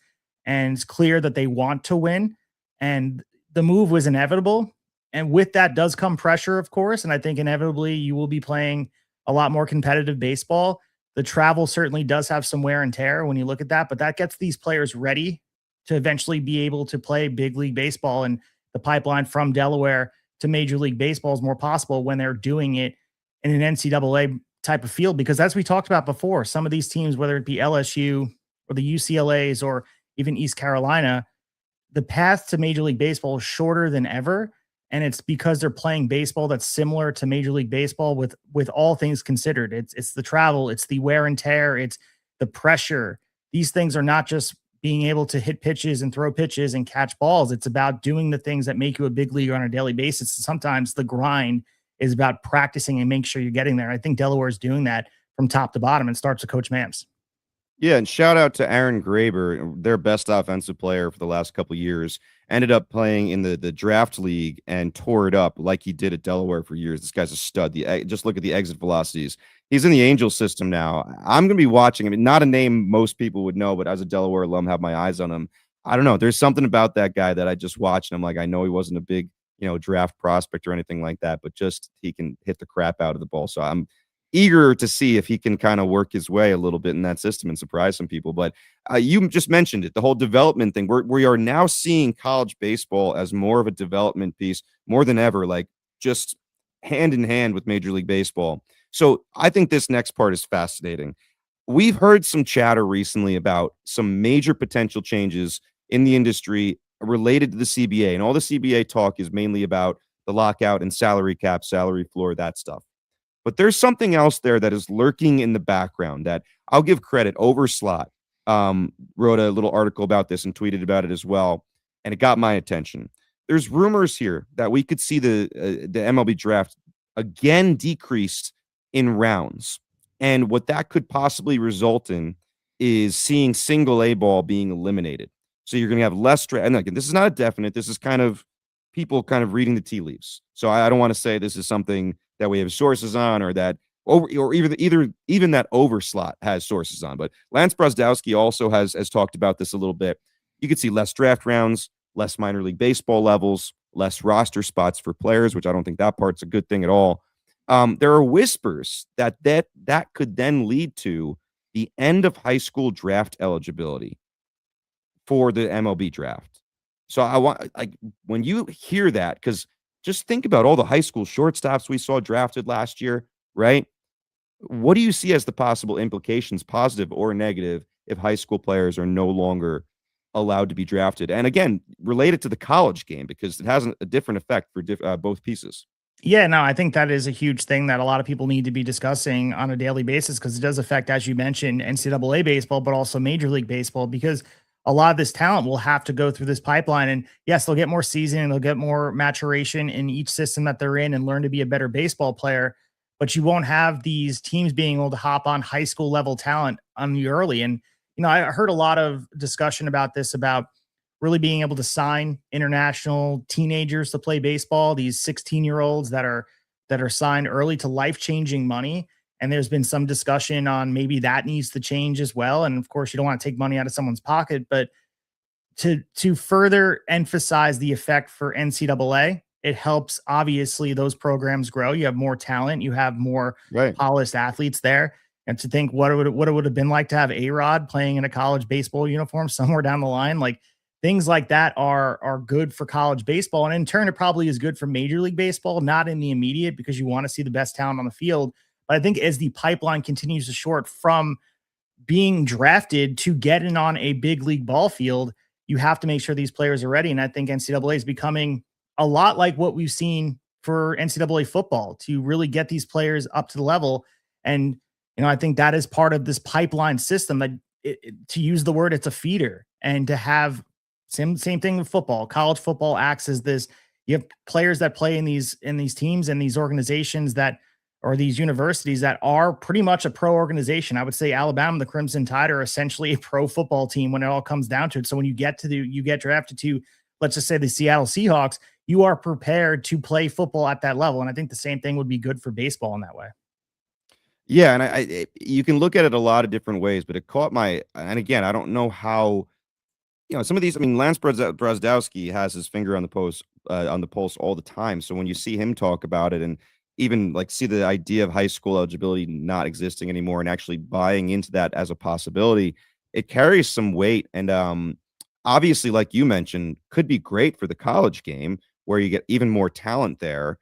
And it's clear that they want to win. And the move was inevitable. And with that does come pressure, of course. And I think inevitably you will be playing a lot more competitive baseball. The travel certainly does have some wear and tear when you look at that, but that gets these players ready to eventually be able to play big league baseball. And the pipeline from Delaware to Major League Baseball is more possible when they're doing it in an NCAA type of field. Because as we talked about before, some of these teams, whether it be LSU or the UCLAs or even East Carolina, the path to Major League Baseball is shorter than ever. And it's because they're playing baseball that's similar to Major League Baseball with all things considered. It's the travel, it's the wear and tear, it's the pressure. These things are not just being able to hit pitches and throw pitches and catch balls. It's about doing the things that make you a big leaguer on a daily basis. Sometimes the grind is about practicing and making sure you're getting there. I think Delaware is doing that from top to bottom and starts with Coach Mams. Yeah, and shout out to Aaron Graber, their best offensive player for the last couple of years. Ended up playing in the draft league and tore it up like he did at Delaware for years. This guy's a stud. Just look at the exit velocities. He's in the Angels system now. I'm going to be watching him. Not a name most people would know, but as a Delaware alum, have my eyes on him. I don't know. There's something about that guy that I just watched, and I'm like, I know he wasn't a big, draft prospect or anything like that, but just he can hit the crap out of the ball. So I'm eager to see if he can kind of work his way a little bit in that system and surprise some people. But you just mentioned it, the whole development thing. We are now seeing college baseball as more of a development piece more than ever, like just hand in hand with Major League Baseball. So I think this next part is fascinating. We've heard some chatter recently about some major potential changes in the industry related to the CBA, and all the CBA talk is mainly about the lockout and salary cap, salary floor, that stuff. But there's something else there that is lurking in the background that I'll give credit. Overslot wrote a little article about this and tweeted about it as well, and it got my attention. There's rumors here that we could see the MLB draft again decreased in rounds, and what that could possibly result in is seeing single A ball being eliminated. So you're going to have less draft. And again, this is not a definite. This is kind of people kind of reading the tea leaves. So I don't want to say this is something that we have sources on, or that, or even that Overslot has sources on. But Lance Brosdowski also has talked about this a little bit. You could see less draft rounds, less minor league baseball levels, less roster spots for players, which I don't think that part's a good thing at all. There are whispers that could then lead to the end of high school draft eligibility for the MLB draft. So I want, like, when you hear that, because just think about all the high school shortstops we saw drafted last year, right? What do you see as the possible implications, positive or negative, if high school players are no longer allowed to be drafted? And again, related to the college game, because it has a different effect for both pieces. Yeah, no, I think that is a huge thing that a lot of people need to be discussing on a daily basis, because it does affect, as you mentioned, NCAA baseball, but also Major League Baseball, because a lot of this talent will have to go through this pipeline. And yes, they'll get more seasoning, they'll get more maturation in each system that they're in and learn to be a better baseball player. But you won't have these teams being able to hop on high school level talent on you early. And, you know, I heard a lot of discussion about this, about really being able to sign international teenagers to play baseball, these 16-year-olds that are signed early to life-changing money. And there's been some discussion on maybe that needs to change as well. And of course, you don't want to take money out of someone's pocket, but to further emphasize the effect for NCAA, it helps obviously those programs grow. You have more talent, you have more polished athletes there. And to think what it would have been like to have A-Rod playing in a college baseball uniform somewhere down the line, like, things like that are good for college baseball. And in turn, it probably is good for Major League Baseball, not in the immediate, because you want to see the best talent on the field. But I think as the pipeline continues to short from being drafted to getting on a big league ball field, you have to make sure these players are ready. And I think NCAA is becoming a lot like what we've seen for NCAA football, to really get these players up to the level. And, you know, I think that is part of this pipeline system, that to use the word, it's a feeder. And to have same thing with football. College football acts as this. You have players that play in these teams and these organizations that, or these universities that are pretty much a pro organization. I would say Alabama, the Crimson Tide, are essentially a pro football team when it all comes down to it. So when you get drafted to, let's just say, the Seattle Seahawks, you are prepared to play football at that level. And I think the same thing would be good for baseball in that way. Yeah, and you can look at it a lot of different ways, but it caught my, and again, I don't know how, you know, some of these, I mean, Lance Brosdowski has his finger on the pulse all the time. So when you see him talk about it, and even like see the idea of high school eligibility not existing anymore and actually buying into that as a possibility, it carries some weight. And obviously, like you mentioned, could be great for the college game where you get even more talent there.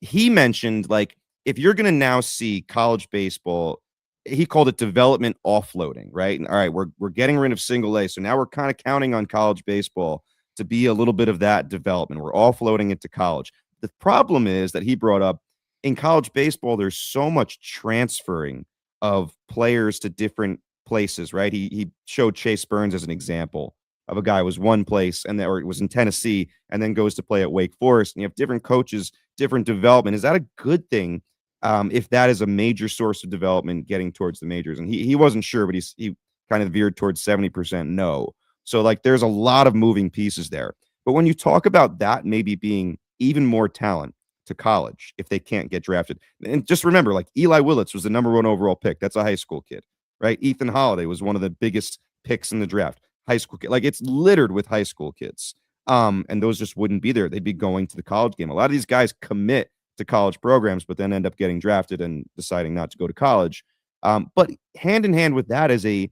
He mentioned, like, if you're going to now see college baseball, he called it development offloading, right? And all right, we're getting rid of single A. So now we're kind of counting on college baseball to be a little bit of that development. We're offloading it to college. The problem is that he brought up, in college baseball, there's so much transferring of players to different places, right? He showed Chase Burns as an example of a guy who was one place or it was in Tennessee and then goes to play at Wake Forest. And you have different coaches, different development. Is that a good thing? If that is a major source of development getting towards the majors? And he wasn't sure, but he kind of veered towards 70% no. So, like, there's a lot of moving pieces there. But when you talk about that maybe being even more talent to college if they can't get drafted, and just remember, like, Eli Willits was the #1 overall pick. That's a high school kid, right? Ethan Holiday was one of the biggest picks in the draft. High school kid. Like, it's littered with high school kids. And those just wouldn't be there. They'd be going to the college game. A lot of these guys commit to college programs, but then end up getting drafted and deciding not to go to college. But hand in hand with that is a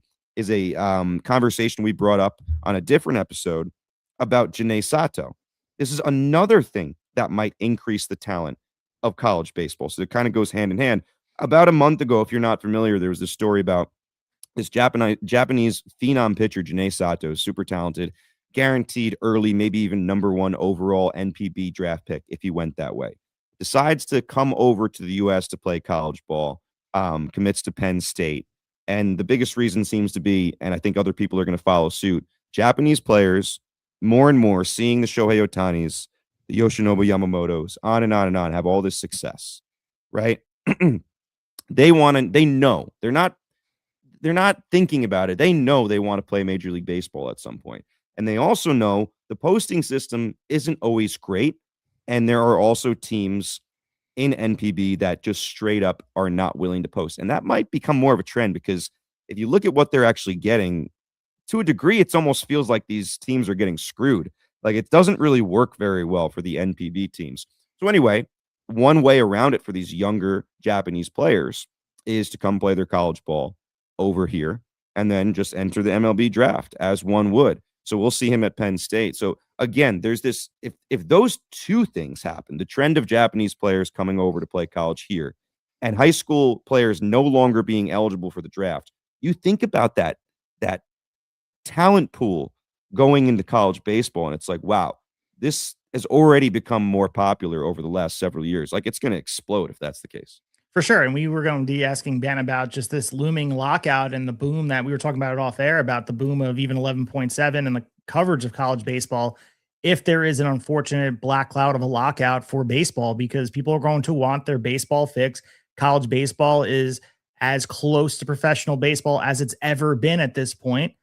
conversation we brought up on a different episode about Janae Sato. This is another thing that might increase the talent of college baseball. So it kind of goes hand in hand. About a month ago, if you're not familiar, there was this story about this Japanese phenom pitcher, Janae Sato, super talented, guaranteed early, maybe even #1 overall NPB draft pick if he went that way. Decides to come over to the U.S. to play college ball, commits to Penn State. And the biggest reason seems to be, and I think other people are going to follow suit, Japanese players more and more seeing the Shohei Otanis, the Yoshinobu Yamamotos, on and on, have all this success, right? They know they're not thinking about it. They know they want to play Major League Baseball at some point. And they also know the posting system isn't always great. And there are also teams in NPB that just straight up are not willing to post. And that might become more of a trend, because if you look at what they're actually getting, to a degree, it almost feels like these teams are getting screwed. Like, it doesn't really work very well for the NPB teams. So anyway, one way around it for these younger Japanese players is to come play their college ball over here and then just enter the MLB draft as one would. So we'll see him at Penn State. So again, there's this, if those two things happen, the trend of Japanese players coming over to play college here and high school players no longer being eligible for the draft, you think about that talent pool going into college baseball, and it's like, wow, this has already become more popular over the last several years. Like, it's going to explode if that's the case. For sure. And we were going to be asking Ben about just this looming lockout and the boom that we were talking about it off air, about the boom of even 11.7 and the coverage of college baseball. If there is an unfortunate black cloud of a lockout for baseball, because people are going to want their baseball fix. College baseball is as close to professional baseball as it's ever been at this point.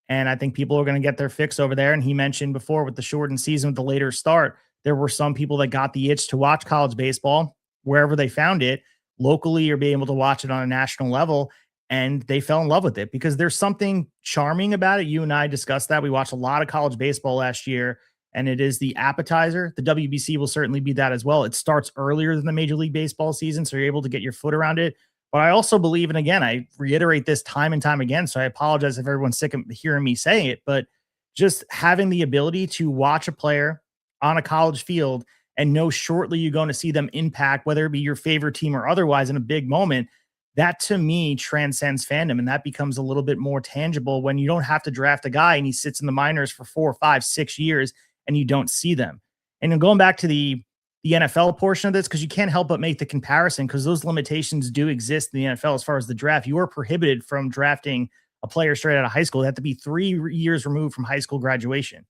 And I think people are going to get their fix over there. And he mentioned before, with the shortened season, with the later start, there were some people that got the itch to watch college baseball wherever they found it, locally, or being able to watch it on a national level. And they fell in love with it because there's something charming about it. You and I discussed that. We watched a lot of college baseball last year, and it is the appetizer. The WBC will certainly be that as well. It starts earlier than the Major League Baseball season, so you're able to get your foot around it. But I also believe, and again, I reiterate this time and time again, so I apologize if everyone's sick of hearing me say it, but just having the ability to watch a player on a college field and know shortly you're going to see them impact, whether it be your favorite team or otherwise, in a big moment, that to me transcends fandom. And that becomes a little bit more tangible when you don't have to draft a guy and he sits in the minors for 4, 5, 6 years and you don't see them. And then going back to the NFL portion of this, because you can't help but make the comparison, because those limitations do exist in the NFL as far as the draft. You are prohibited from drafting a player straight out of high school. They have to be 3 years removed from high school graduation.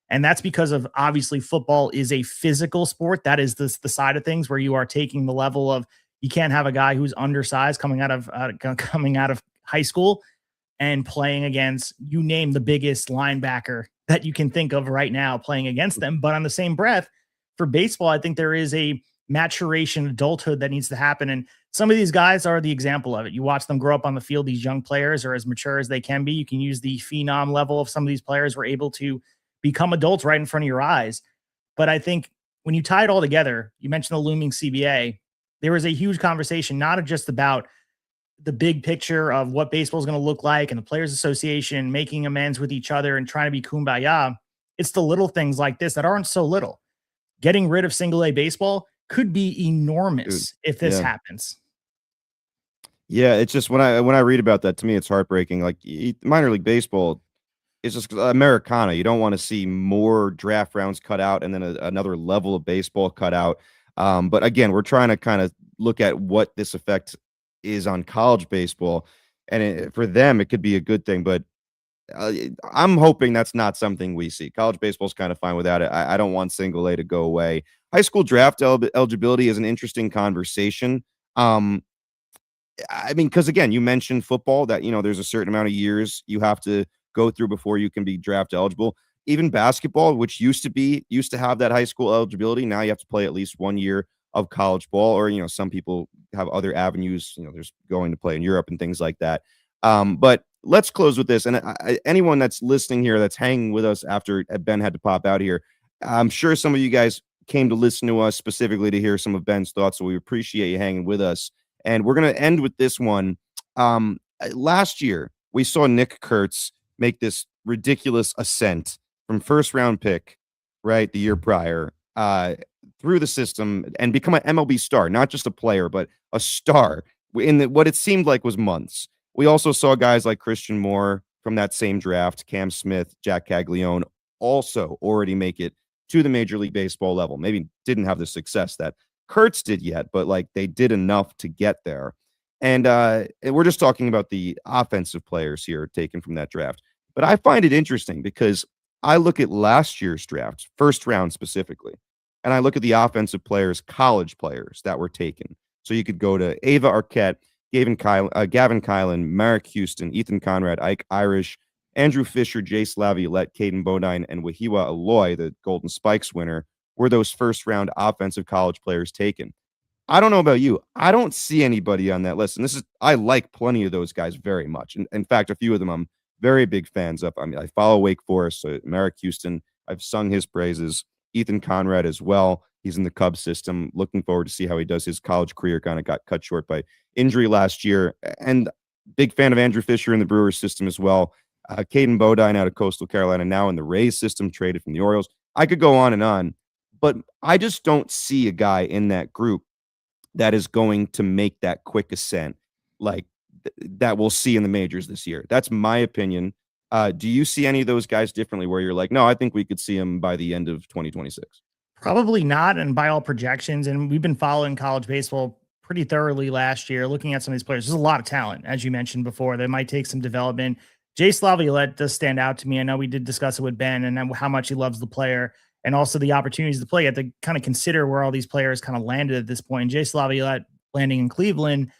And that's because of, obviously, football is a physical sport. That is the side of things where you are taking the level of, you can't have a guy who's undersized coming out of high school and playing against, you name the biggest linebacker that you can think of right now, playing against them. But on the same breath, for baseball, I think there is a maturation, adulthood that needs to happen. And some of these guys are the example of it. You watch them grow up on the field. These young players are as mature as they can be. You can use the phenom level of some of these players were able to become adults right in front of your eyes. But I think when you tie it all together, you mentioned the looming CBA, there was a huge conversation, not just about the big picture of what baseball is going to look like and the Players Association making amends with each other and trying to be kumbaya. It's the little things like this that aren't so little. Getting rid of single A baseball could be enormous if this happens. Yeah, it's just when I read about that, to me, it's heartbreaking. Like, minor league baseball is just Americana. You don't want to see more draft rounds cut out and then another level of baseball cut out. But again, we're trying to kind of look at what this effect is on college baseball, and for them, it could be a good thing. But I'm hoping that's not something we see. College baseball is kind of fine without it. I don't want single A to go away. High school draft eligibility is an interesting conversation. I mean, because again, you mentioned football, that, there's a certain amount of years you have to go through before you can be draft eligible. Even basketball, which used to have that high school eligibility, now you have to play at least 1 year of college ball, or some people have other avenues. There's going to play in Europe and things like that. But let's close with this. And anyone that's listening here, that's hanging with us after Ben had to pop out here, I'm sure some of you guys came to listen to us specifically to hear some of Ben's thoughts. So we appreciate you hanging with us. And we're going to end with this one. Last year, we saw Nick Kurtz make this ridiculous ascent from first round pick, right, the year prior, through the system and become an MLB star, not just a player, but a star what it seemed like was months. We also saw guys like Christian Moore from that same draft, Cam Smith, Jack Caglione, also already make it to the Major League Baseball level. Maybe didn't have the success that Kurtz did yet, but like they did enough to get there. And we're just talking about the offensive players here taken from that draft. But I find it interesting because I look at last year's draft, first round specifically, and I look at the offensive players, college players that were taken. So you could go to Ava Arquette, Gavin Kylan, Marek Houston, Ethan Conrad, Ike Irish, Andrew Fisher, Jace Laviolette, Caden Bodine, and Wahiwa Aloy, the Golden Spikes winner, were those first-round offensive college players taken. I don't know about you. I don't see anybody on that list. And I like plenty of those guys very much. And in fact, a few of them I'm very big fans of. I mean, I follow Wake Forest, so Marek Houston, I've sung his praises. Ethan Conrad as well. He's in the Cubs system. Looking forward to see how he does. His college career kind of got cut short by injury last year. And big fan of Andrew Fisher in the Brewers system as well. Caden Bodine out of Coastal Carolina, now in the Rays system, traded from the Orioles. I could go on, but I just don't see a guy in that group that is going to make that quick ascent like that we'll see in the majors this year. That's my opinion. Do you see any of those guys differently where you're like, no, I think we could see him by the end of 2026? Probably not. And by all projections, and we've been following college baseball pretty thoroughly last year, looking at some of these players. There's a lot of talent, as you mentioned before, that might take some development. Jace Laviolette does stand out to me. I know we did discuss it with Ben and how much he loves the player and also the opportunities to play. You have to kind of consider where all these players kind of landed at this point. Jace Laviolette landing in Cleveland,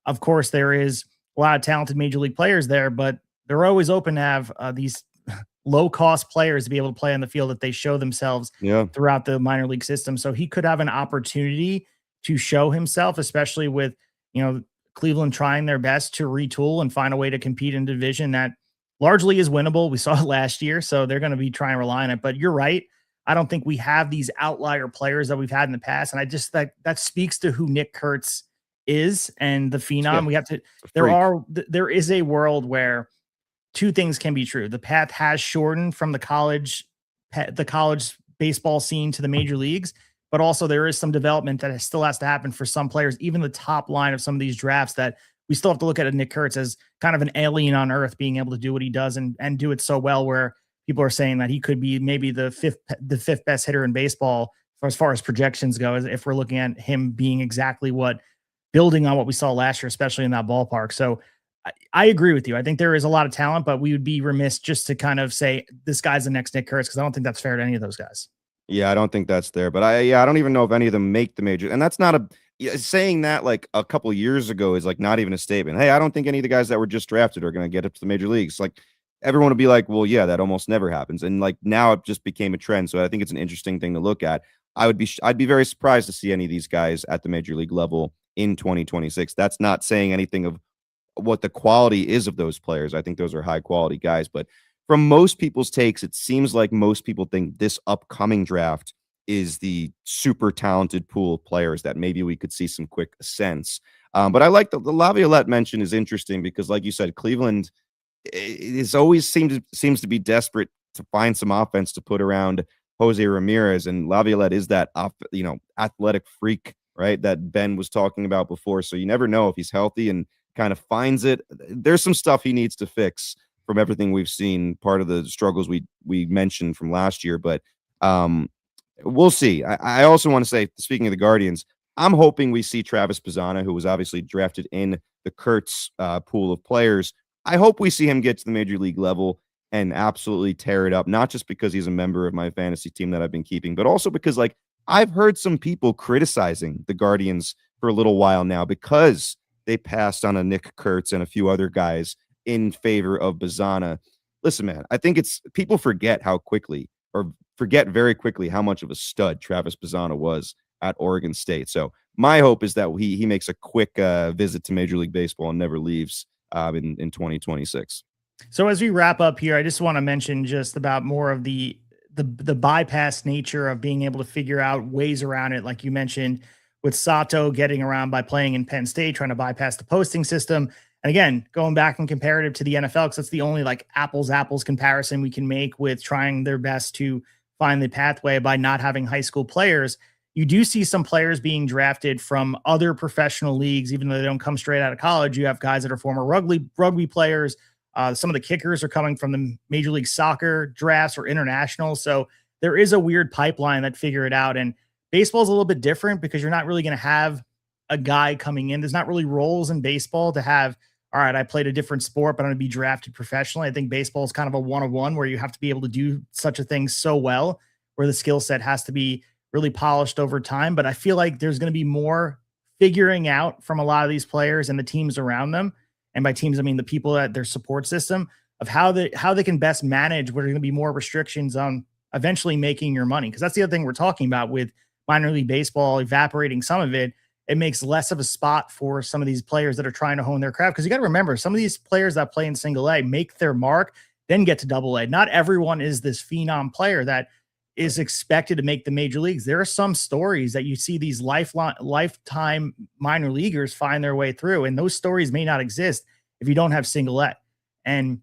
of course, there is a lot of talented major league players there, but they're always open to have these low-cost players to be able to play on the field that they show themselves throughout the minor league system. So he could have an opportunity to show himself, especially with, Cleveland trying their best to retool and find a way to compete in a division that largely is winnable. We saw it last year, so they're going to be trying to rely on it. But you're right. I don't think we have these outlier players that we've had in the past. And I just that speaks to who Nick Kurtz is and the phenom. There is a world where two things can be true. The path has shortened from the college baseball scene to the major leagues, but also there is some development that still has to happen for some players, even the top line of some of these drafts, that we still have to look at Nick Kurtz as kind of an alien on earth, being able to do what he does and do it so well, where people are saying that he could be maybe the fifth best hitter in baseball as far as projections go, if we're looking at him being exactly building on what we saw last year, especially in that ballpark. So I agree with you. I think there is a lot of talent, but we would be remiss just to kind of say this guy's the next Nick Kurtz, because I don't think that's fair to any of those guys. Yeah, I don't think that's there. But I don't even know if any of them make the major. And that's not saying that like a couple years ago is like not even a statement. Hey, I don't think any of the guys that were just drafted are going to get up to the major leagues. Like everyone would be like, well, yeah, that almost never happens. And like now it just became a trend. So I think it's an interesting thing to look at. I'd be very surprised to see any of these guys at the major league level in 2026. That's not saying anything of what the quality is of those players. I think those are high quality guys, but from most people's takes, it seems like most people think this upcoming draft is the super talented pool of players that maybe we could see some quick ascents. But I like the Laviolette mention is interesting because, like you said, Cleveland is always seems to be desperate to find some offense to put around Jose Ramirez, and Laviolette is that athletic freak, right, that Ben was talking about before. So you never know if he's healthy and kind of finds it. There's some stuff he needs to fix from everything we've seen, part of the struggles we mentioned from last year, but we'll see. I also want to say, speaking of the Guardians, I'm hoping we see Travis Pizzana, who was obviously drafted in the Kurtz pool of players. I hope we see him get to the major league level and absolutely tear it up, not just because he's a member of my fantasy team that I've been keeping, but also because like I've heard some people criticizing the Guardians for a little while now because they passed on a Nick Kurtz and a few other guys in favor of Pizzana. Listen, man, I think people forget very quickly how much of a stud Travis Pizzana was at Oregon State. So my hope is that he makes a quick visit to Major League Baseball and never leaves in 2026. So as we wrap up here, I just want to mention just about more of the bypass nature of being able to figure out ways around it. Like you mentioned with Sato getting around by playing in Penn State, trying to bypass the posting system. And again, going back and comparative to the NFL, because that's the only like apples comparison we can make with trying their best to find the pathway by not having high school players. you do see some players being drafted from other professional leagues, even though they don't come straight out of college. You have guys that are former rugby players. Some of the kickers are coming from the Major League Soccer drafts or international. So there is a weird pipeline that figure it out. And baseball is a little bit different because you're not really going to have a guy coming in. There's not really roles in baseball to have, all right, I played a different sport, but I'm going to be drafted professionally. I think baseball is kind of a one-on-one where you have to be able to do such a thing so well, where the skill set has to be really polished over time. But I feel like there's going to be more figuring out from a lot of these players and the teams around them. And by teams, I mean the people at their support system, of how they can best manage what are going to be more restrictions on eventually making your money. Because that's the other thing we're talking about with minor league baseball evaporating some of it. It makes less of a spot for some of these players that are trying to hone their craft. Because you got to remember, some of these players that play in single A make their mark, then get to double A. Not everyone is this phenom player that is expected to make the major leagues. There are some stories that you see these lifetime minor leaguers find their way through, and those stories may not exist if you don't have single A. And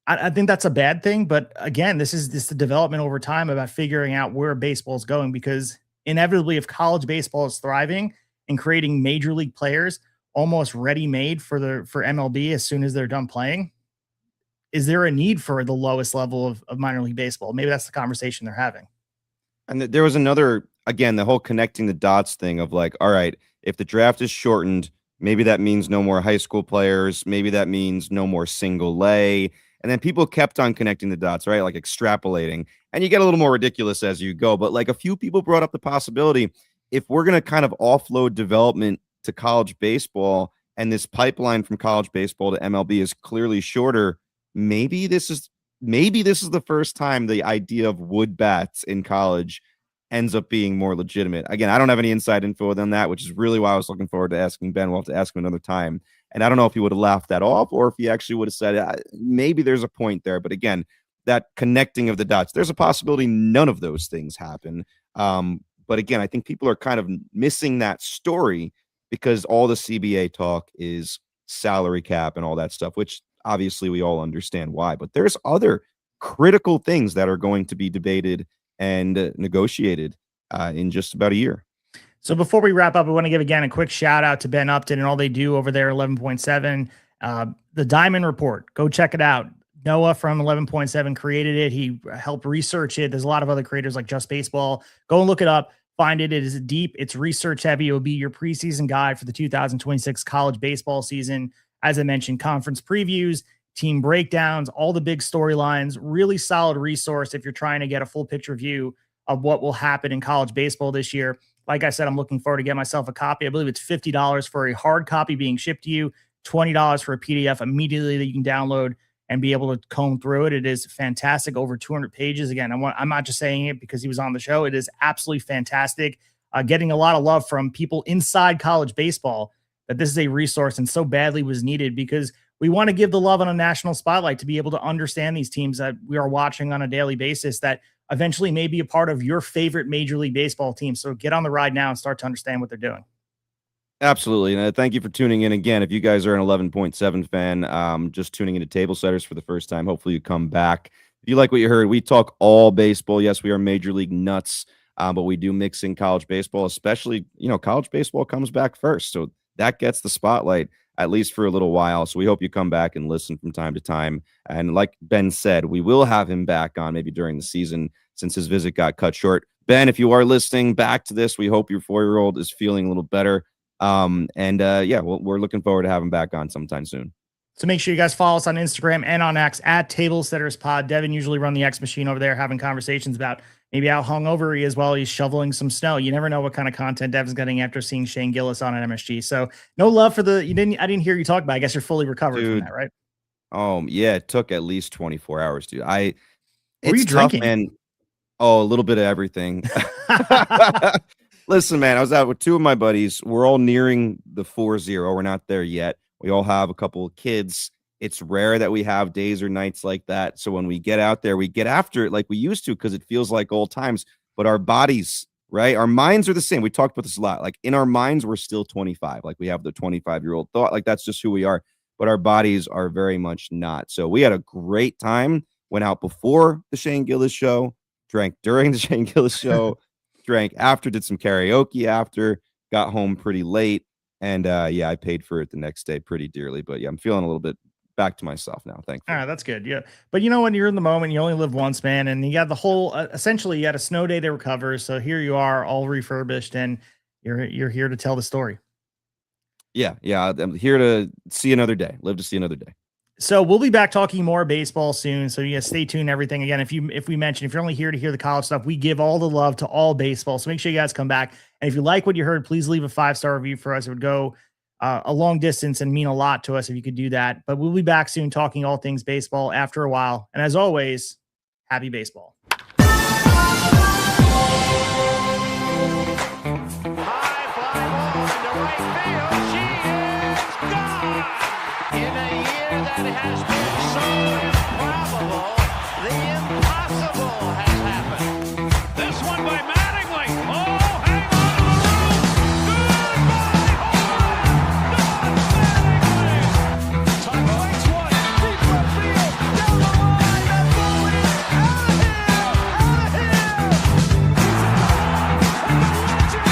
I think that's a bad thing. But again, this is the development over time about figuring out where baseball is going, because inevitably, if college baseball is thriving and creating major league players almost ready-made for MLB as soon as they're done playing, is there a need for the lowest level of minor league baseball? Maybe that's the conversation they're having. And there was another, again, the whole connecting the dots thing of like, all right, if the draft is shortened, maybe that means no more high school players. Maybe that means no more single A. And then people kept on connecting the dots, right? Like extrapolating. And you get a little more ridiculous as you go. But like a few people brought up the possibility, if we're going to kind of offload development to college baseball and this pipeline from college baseball to MLB is clearly shorter, maybe this is the first time the idea of wood bats in college ends up being more legitimate. Again, I don't have any inside info on that, which is really why I was looking forward to asking Ben. We'll have to ask him another time. And I don't know if he would have laughed that off or if he actually would have said, maybe there's a point there. But again, that connecting of the dots, there's a possibility none of those things happen. But again, I think people are kind of missing that story because all the CBA talk is salary cap and all that stuff, which obviously we all understand why. But there's other critical things that are going to be debated and negotiated in just about a year. So before we wrap up, I want to give again a quick shout out to Ben Upton and all they do over there, 11.7. The Diamond Report, go check it out. Noah from 11.7 created it. He helped research it. There's a lot of other creators like Just Baseball. Go and look it up. Find it. It is deep. It's research heavy. It will be your preseason guide for the 2026 college baseball season. As I mentioned, conference previews, team breakdowns, all the big storylines. Really solid resource if you're trying to get a full picture view of what will happen in college baseball this year. Like I said, I'm looking forward to get myself a copy. I believe it's $50 for a hard copy being shipped to you, $20 for a PDF immediately that you can download and be able to comb through it. It is fantastic. Over 200 pages. Again, I'm not just saying it because he was on the show. It is absolutely fantastic. Getting a lot of love from people inside college baseball that this is a resource and so badly was needed, because we want to give the love on a national spotlight to be able to understand these teams that we are watching on a daily basis that eventually may be a part of your favorite Major League Baseball team. So get on the ride now and start to understand what they're doing. Absolutely. And thank you for tuning in again. If you guys are an 11.7 fan, just tuning into Tablesetters for the first time, hopefully you come back. If you like what you heard, we talk all baseball. Yes, we are Major League nuts, but we do mix in college baseball, especially, college baseball comes back first. So that gets the spotlight, at least for a little while. So we hope you come back and listen from time to time. And like Ben said, we will have him back on maybe during the season since his visit got cut short. Ben, if you are listening back to this, we hope your 4-year-old is feeling a little better. We're looking forward to having him back on sometime soon. So make sure you guys follow us on Instagram and on X at Tablesetters Pod. Devin usually run the X machine over there, having conversations about maybe how hungover he is while he's shoveling some snow. You never know what kind of content Devin's getting after seeing Shane Gillis on an MSG. So no love for I didn't hear you talk about it. I guess you're fully recovered from that, right? Oh yeah, it took at least 24 hours, dude. What were you drinking? Man. Oh, a little bit of everything. Listen, man, I was out with two of my buddies. We're all nearing the 4-0. We're not there yet. We all have a couple of kids. It's rare that we have days or nights like that. So when we get out there, we get after it like we used to because it feels like old times. But our bodies, right? Our minds are the same. We talked about this a lot. Like in our minds, we're still 25. Like we have the 25-year-old thought. Like that's just who we are. But our bodies are very much not. So we had a great time. Went out before the Shane Gillis show. Drank during the Shane Gillis show. drank after, did some karaoke after, got home pretty late. And I paid for it the next day pretty dearly. But yeah, I'm feeling a little bit back to myself now. Thankfully. All right, that's good. Yeah. But when you're in the moment, you only live once, man. And you got the whole, essentially you had a snow day to recover. So here you are all refurbished and you're here to tell the story. Yeah. I'm here to see another day, live to see another day. So we'll be back talking more baseball soon. So stay tuned. Everything again. If we mention, if you're only here to hear the college stuff, we give all the love to all baseball. So make sure you guys come back. And if you like what you heard, please leave a 5-star review for us. It would go a long distance and mean a lot to us if you could do that. But we'll be back soon talking all things baseball after a while. And as always, happy baseball. It has been so improbable, the impossible has happened. This one by Madden.